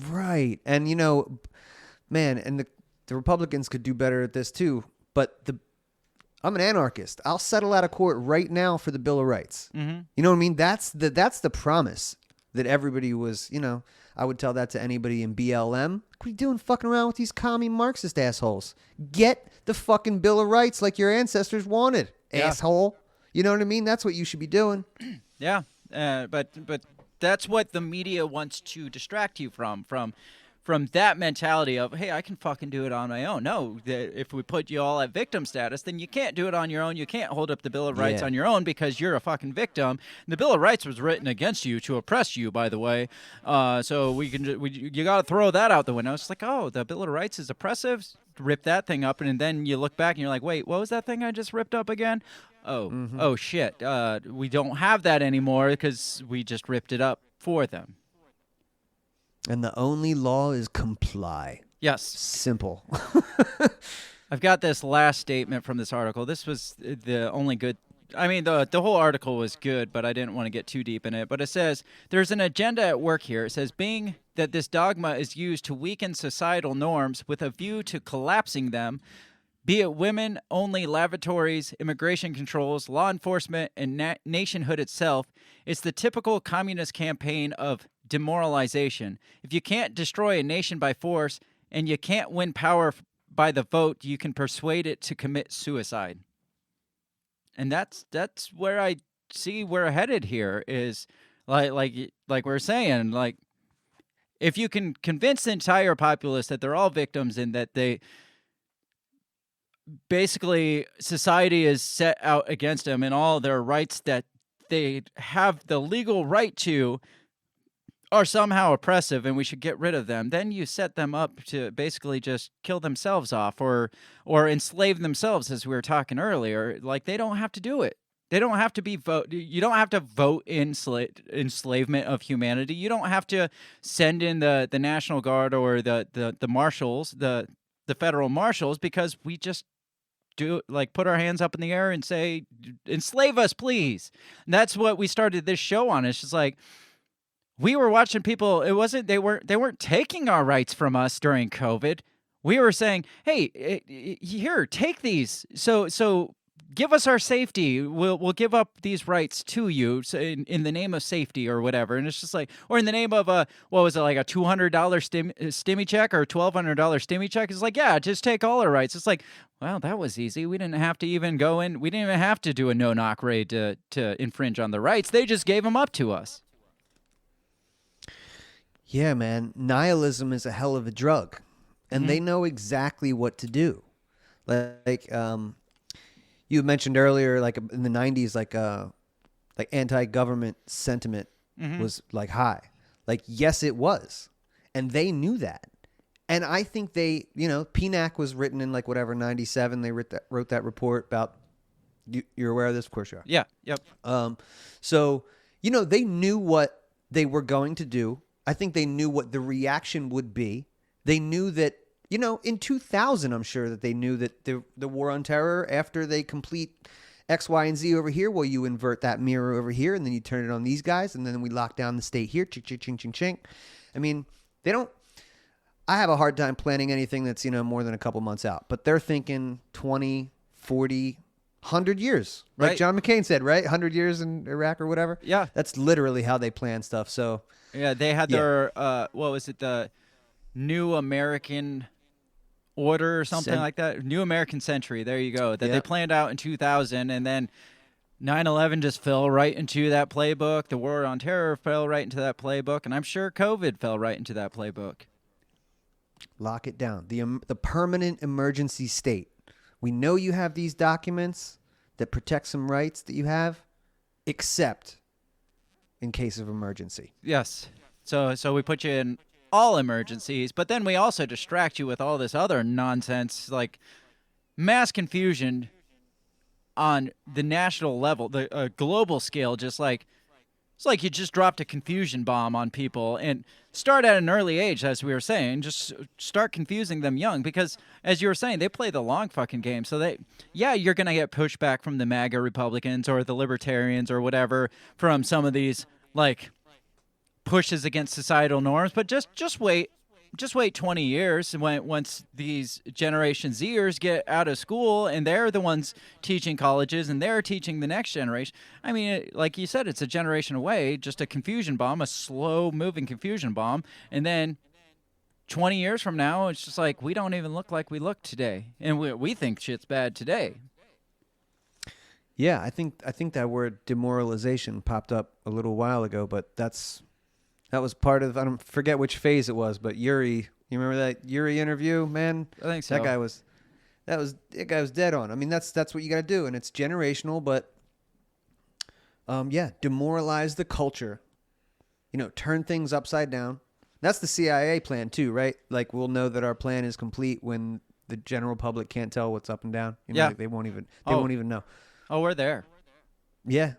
Right. And, man, and the Republicans could do better at this too, but I'm an anarchist. I'll settle out of court right now for the Bill of Rights. Mm-hmm. You know what I mean? That's the promise that everybody was, I would tell that to anybody in BLM. What are you doing fucking around with these commie Marxist assholes? Get the fucking Bill of Rights like your ancestors wanted, asshole. You know what I mean? That's what you should be doing. Yeah, but that's what the media wants to distract you from that mentality of, hey, I can fucking do it on my own. No, if we put you all at victim status, then you can't do it on your own. You can't hold up the Bill of Rights on your own because you're a fucking victim. And the Bill of Rights was written against you to oppress you, by the way. So you got to throw that out the window. It's like, oh, the Bill of Rights is oppressive. Rip that thing up, and then you look back and you're like, wait, what was that thing I just ripped up again? Oh shit. We don't have that anymore because we just ripped it up for them. And the only law is comply. Yes. Simple. I've got this last statement from this article. This was the only good. I mean, the whole article was good, but I didn't want to get too deep in it. But it says, there's an agenda at work here. It says, being that this dogma is used to weaken societal norms with a view to collapsing them, be it women-only lavatories, immigration controls, law enforcement, and nationhood itself, it's the typical communist campaign of demoralization. If you can't destroy a nation by force and you can't win power by the vote, you can persuade it to commit suicide. And that's where I see we're headed here is like we're saying, like, if you can convince the entire populace that they're all victims and that they basically society is set out against them and all their rights that they have the legal right to are somehow oppressive and we should get rid of them, then you set them up to basically just kill themselves off or enslave themselves, as we were talking earlier. Like, they don't have to do it. They don't have to be vote. You don't have to vote enslavement of humanity. You don't have to send in the National Guard or the marshals, the federal marshals, because we just do put our hands up in the air and say, enslave us, please. And that's what we started this show on. It's just like we were watching people. It wasn't they weren't taking our rights from us during COVID. We were saying, hey, here, take these. So give us our safety. We'll give up these rights to you in the name of safety or whatever. And it's just like, or in the name of what was it, like a $200 stimmy check or $1,200 stimmy check? It's like, yeah, just take all our rights. It's like, well, that was easy. We didn't have to even go in. We didn't even have to do a no-knock raid to infringe on the rights. They just gave them up to us. Yeah, man. Nihilism is a hell of a drug, and they know exactly what to do. You mentioned earlier, like in the 90s, like anti-government sentiment was like high. Like, yes, it was. And they knew that. And I think they, PNAC was written in 97. They wrote that report about, you're aware of this? Of course you are. Yeah. Yep. So, they knew what they were going to do. I think they knew what the reaction would be. They knew that, in 2000, I'm sure that they knew that the war on terror, after they complete X, Y, and Z over here, well, you invert that mirror over here, and then you turn it on these guys, and then we lock down the state here. Ching, ching, ching, ching, ching. I mean, they don't. I have a hard time planning anything that's, more than a couple months out. But they're thinking 20, 40, 100 years. Like John McCain said, right? 100 years in Iraq or whatever. Yeah. That's literally how they plan stuff. So yeah, they had their, what was it, the New American Order or something like that? New American Century. There you go. That they planned out in 2000, and then 9/11 just fell right into that playbook. The war on terror fell right into that playbook, and I'm sure COVID fell right into that playbook. Lock it down. The permanent emergency state. We know you have these documents that protect some rights that you have, except in case of emergency. Yes. So we put you in all emergencies, but then we also distract you with all this other nonsense, like mass confusion on the national level, the global scale. Just like it's like you just dropped a confusion bomb on people, and start at an early age, as we were saying. Just start confusing them young, because as you were saying, they play the long fucking game. So you're gonna get pushback from the MAGA Republicans or the libertarians or whatever from some of these pushes against societal norms, but just wait 20 years once these Generation Zers get out of school and they're the ones teaching colleges and they're teaching the next generation. I mean, like you said, it's a generation away, just a confusion bomb, a slow moving confusion bomb. And then 20 years from now, it's just like, we don't even look like we look today. And we think shit's bad today. Yeah, I think that word demoralization popped up a little while ago, but that was part of, I don't forget which phase it was, but Yuri, you remember that Yuri interview, man? I think so. That guy was dead on. I mean, that's what you got to do, and it's generational, but demoralize the culture. Turn things upside down. That's the CIA plan too, right? Like, we'll know that our plan is complete when the general public can't tell what's up and down. They won't even know. Oh, we're there. Yeah.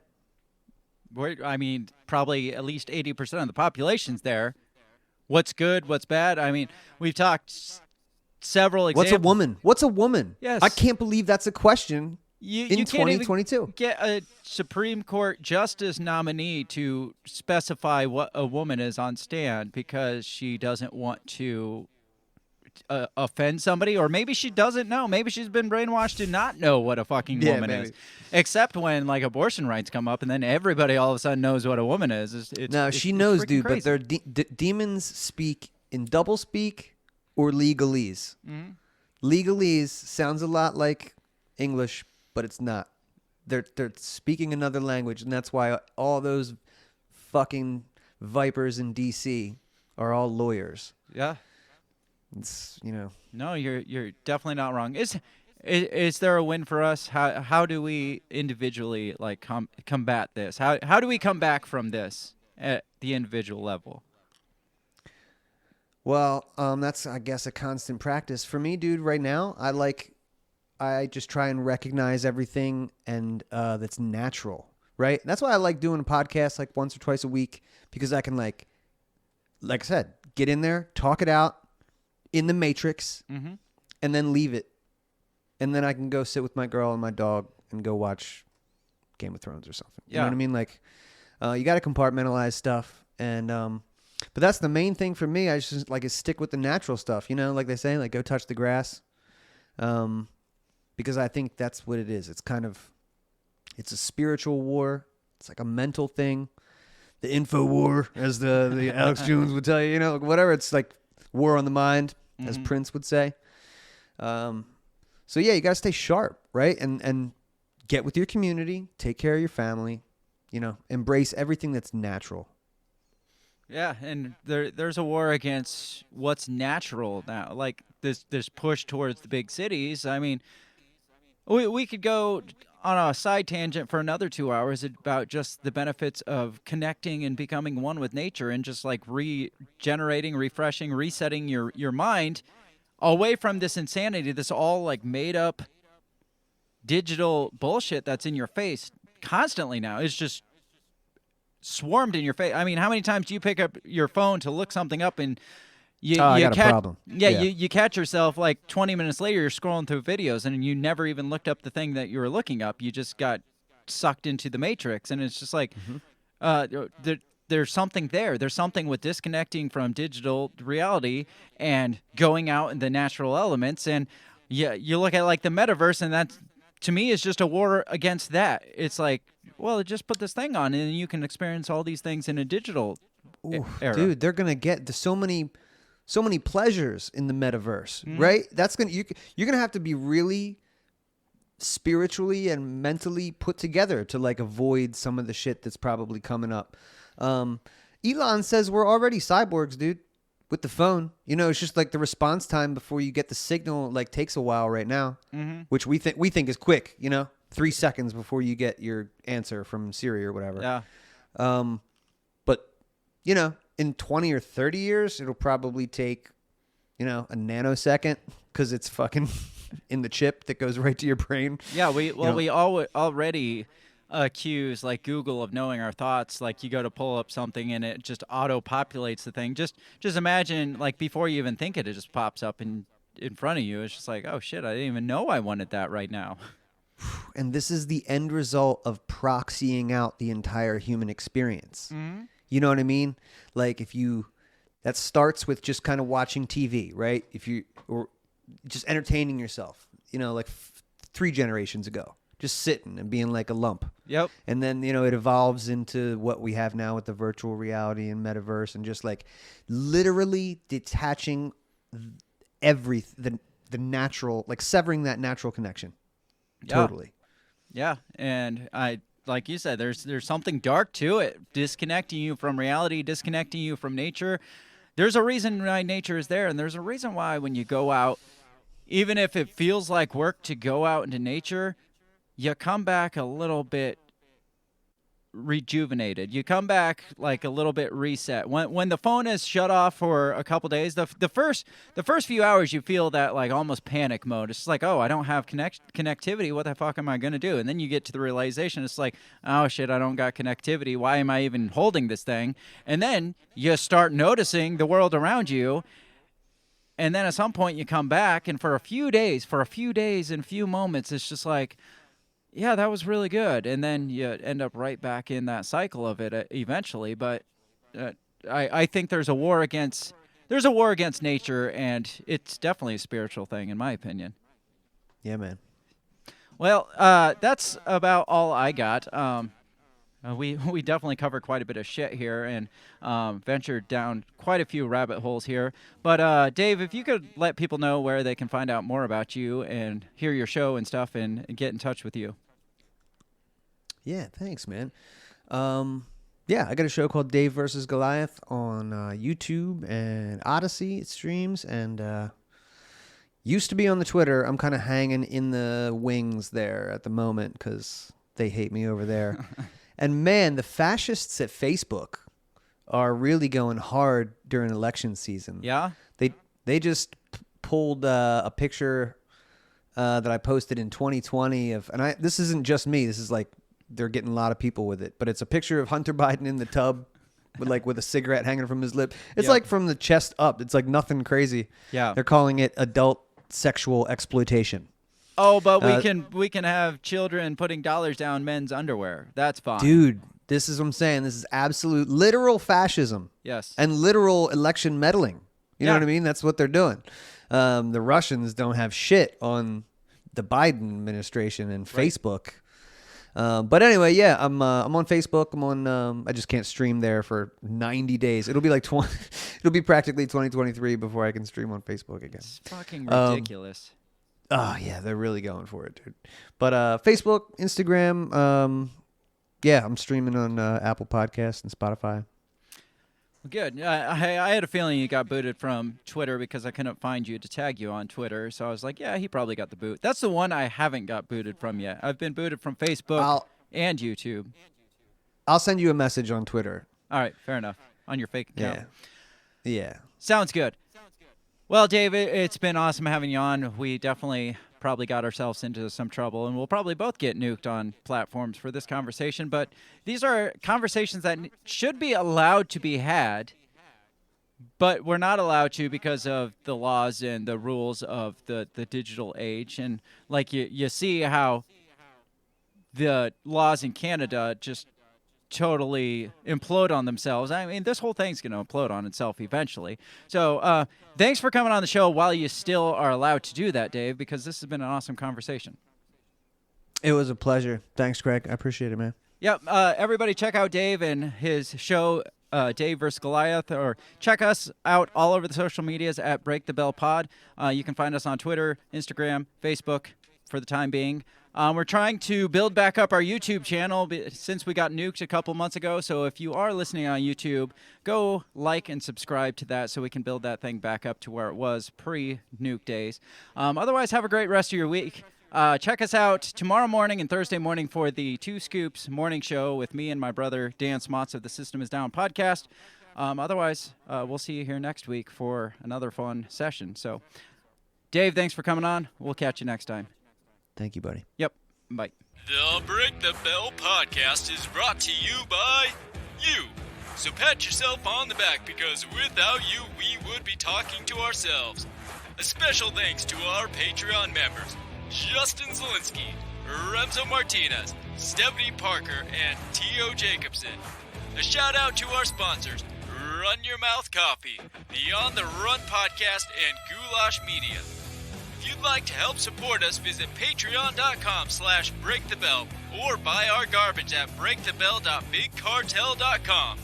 I mean, probably at least 80% of the population's there. What's good? What's bad? I mean, we've talked several examples. What's a woman? Yes. I can't believe that's a question in you 2022. Get a Supreme Court justice nominee to specify what a woman is on stand because she doesn't want to offend somebody, or maybe she doesn't know. Maybe she's been brainwashed to not know what a fucking woman is. Except when abortion rights come up, and then everybody all of a sudden knows what a woman is. She knows, dude, crazy. but their demons speak in doublespeak or legalese. Mm-hmm. Legalese sounds a lot like English, but it's not. They're speaking another language, and that's why all those fucking vipers in D.C. are all lawyers. Yeah. It's No, you're definitely not wrong. Is there a win for us? How do we individually combat this? How do we come back from this at the individual level? Well, that's, I guess, a constant practice for me, dude. Right now, I just try and recognize everything and that's natural, right? And that's why I like doing a podcast like once or twice a week, because I can like I said, get in there, talk it out in the matrix, and then leave it. And then I can go sit with my girl and my dog and go watch Game of Thrones or something. You know what I mean? Like, you got to compartmentalize stuff. And, but that's the main thing for me. I just like is stick with the natural stuff, you know, like they say, like go touch the grass. Because I think that's what it is. It's kind of, it's a spiritual war. It's like a mental thing. The info war, as the Alex Jones would tell you, you know, whatever. It's like war on the mind, as Prince would say. So yeah, you got to stay sharp, right? And get with your community, take care of your family, you know, embrace everything that's natural. Yeah, and there's a war against what's natural now. Like this push towards the big cities. I mean, we could go on a side tangent for another 2 hours about just the benefits of connecting and becoming one with nature and just like regenerating, refreshing, resetting your mind away from this insanity, this all like made up digital bullshit that's in your face constantly now. It's just swarmed in your face. I mean, how many times do you pick up your phone to look something up and you got a problem. Yeah, you catch yourself like 20 minutes later, you're scrolling through videos and you never even looked up the thing that you were looking up. You just got sucked into the matrix. And it's just like, there's something there. There's something with disconnecting from digital reality and going out in the natural elements. And yeah, you look at like the metaverse, and that to me is just a war against that. It's like, well, just put this thing on and you can experience all these things in a digital era. Dude, they're gonna get so many pleasures in the metaverse, right? That's you're gonna have to be really spiritually and mentally put together to like avoid some of the shit that's probably coming up. Elon says we're already cyborgs, dude, with the phone. You know, it's just like the response time before you get the signal like takes a while right now, which we think is quick. You know, 3 seconds before you get your answer from Siri or whatever. Yeah. But you know, in 20 or 30 years, it'll probably take, you know, a nanosecond because it's fucking in the chip that goes right to your brain. Yeah, we already accuse like Google of knowing our thoughts. Like you go to pull up something and it just auto populates the thing. Just imagine like before you even think it just pops up in front of you. It's just like, oh shit, I didn't even know I wanted that right now. And this is the end result of proxying out the entire human experience. You know what I mean? Like that starts with just kind of watching TV, right? Or just entertaining yourself, you know, like 3 generations ago, just sitting and being like a lump. Yep. And then, you know, it evolves into what we have now with the virtual reality and metaverse and just like literally detaching the natural, like severing that natural connection. Yeah. Totally. Yeah. And like you said, there's something dark to it, disconnecting you from reality, disconnecting you from nature. There's a reason why nature is there, and there's a reason why when you go out, even if it feels like work to go out into nature, you come back a little bit rejuvenated. You come back like a little bit reset. When the phone is shut off for a couple days, the first few hours you feel that like almost panic mode. It's like, oh, I don't have connectivity. What the fuck am I gonna do? And then you get to the realization, it's like, oh shit, I don't got connectivity. Why am I even holding this thing? And then you start noticing the world around you. And then at some point you come back, and for a few days and few moments, it's just like, yeah, that was really good. And then you end up right back in that cycle of it eventually. But I think there's a war against nature, and it's definitely a spiritual thing, in my opinion. Yeah, man. Well, that's about all I got. We definitely covered quite a bit of shit here and ventured down quite a few rabbit holes here. But Dave, if you could let people know where they can find out more about you and hear your show and stuff and get in touch with you. Yeah, thanks, man. Yeah, I got a show called Dave versus Goliath on YouTube and Odyssey. It streams and used to be on the Twitter. I'm kind of hanging in the wings there at the moment because they hate me over there. And man, the fascists at Facebook are really going hard during election season. Yeah? They just pulled a picture that I posted in 2020 this isn't just me. This is like they're getting a lot of people with it. But it's a picture of Hunter Biden in the tub with a cigarette hanging from his lip. It's like from the chest up. It's like nothing crazy. Yeah. They're calling it adult sexual exploitation. Oh, but we can have children putting dollars down men's underwear. That's fine. Dude, this is what I'm saying. This is absolute literal fascism. Yes. And literal election meddling. You know what I mean? That's what they're doing. The Russians don't have shit on the Biden administration and Facebook. But anyway, yeah, I'm on Facebook. I'm on. I just can't stream there for 90 days. It'll be like it'll be practically 2023 before I can stream on Facebook again. It's fucking ridiculous. Oh yeah, they're really going for it, dude. But Facebook, Instagram, yeah, I'm streaming on Apple Podcasts and Spotify. Good. I had a feeling you got booted from Twitter because I couldn't find you to tag you on Twitter. So I was like, yeah, he probably got the boot. That's the one I haven't got booted from yet. I've been booted from Facebook and YouTube. I'll send you a message on Twitter. All right, fair enough. On your fake account. Yeah. Sounds good. Well, Dave, it's been awesome having you on. We definitely probably got ourselves into some trouble, and we'll probably both get nuked on platforms for this conversation. But these are conversations that should be allowed to be had, but we're not allowed to because of the laws and the rules of the digital age. And like you see how the laws in Canada just totally implode on themselves. I mean, this whole thing's going to implode on itself eventually. So thanks for coming on the show while you still are allowed to do that, Dave, because this has been an awesome conversation. It was a pleasure. Thanks, Greg. I appreciate it, man. Yep. Everybody check out Dave and his show, Dave vs. Goliath, or check us out all over the social medias at Break the Bell Pod. You can find us on Twitter, Instagram, Facebook for the time being. We're trying to build back up our YouTube channel since we got nuked a couple months ago. So if you are listening on YouTube, go like and subscribe to that so we can build that thing back up to where it was pre-nuke days. Otherwise, have a great rest of your week. Check us out tomorrow morning and Thursday morning for the Two Scoops morning show with me and my brother Dan Smotz of the System is Down podcast. Otherwise, we'll see you here next week for another fun session. So, Dave, thanks for coming on. We'll catch you next time. Thank you, buddy. Yep. Bye. The Break the Bell podcast is brought to you by you. So pat yourself on the back because without you, we would be talking to ourselves. A special thanks to our Patreon members, Justin Zielinski, Remzo Martinez, Stephanie Parker, and T.O. Jacobson. A shout out to our sponsors, Run Your Mouth Coffee, the On the Run podcast, and Goulash Media. If you'd like to help support us, visit patreon.com/breakthebell or buy our garbage at breakthebell.bigcartel.com.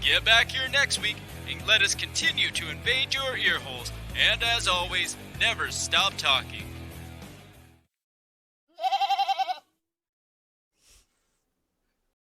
Get back here next week and let us continue to invade your ear holes. And as always, never stop talking.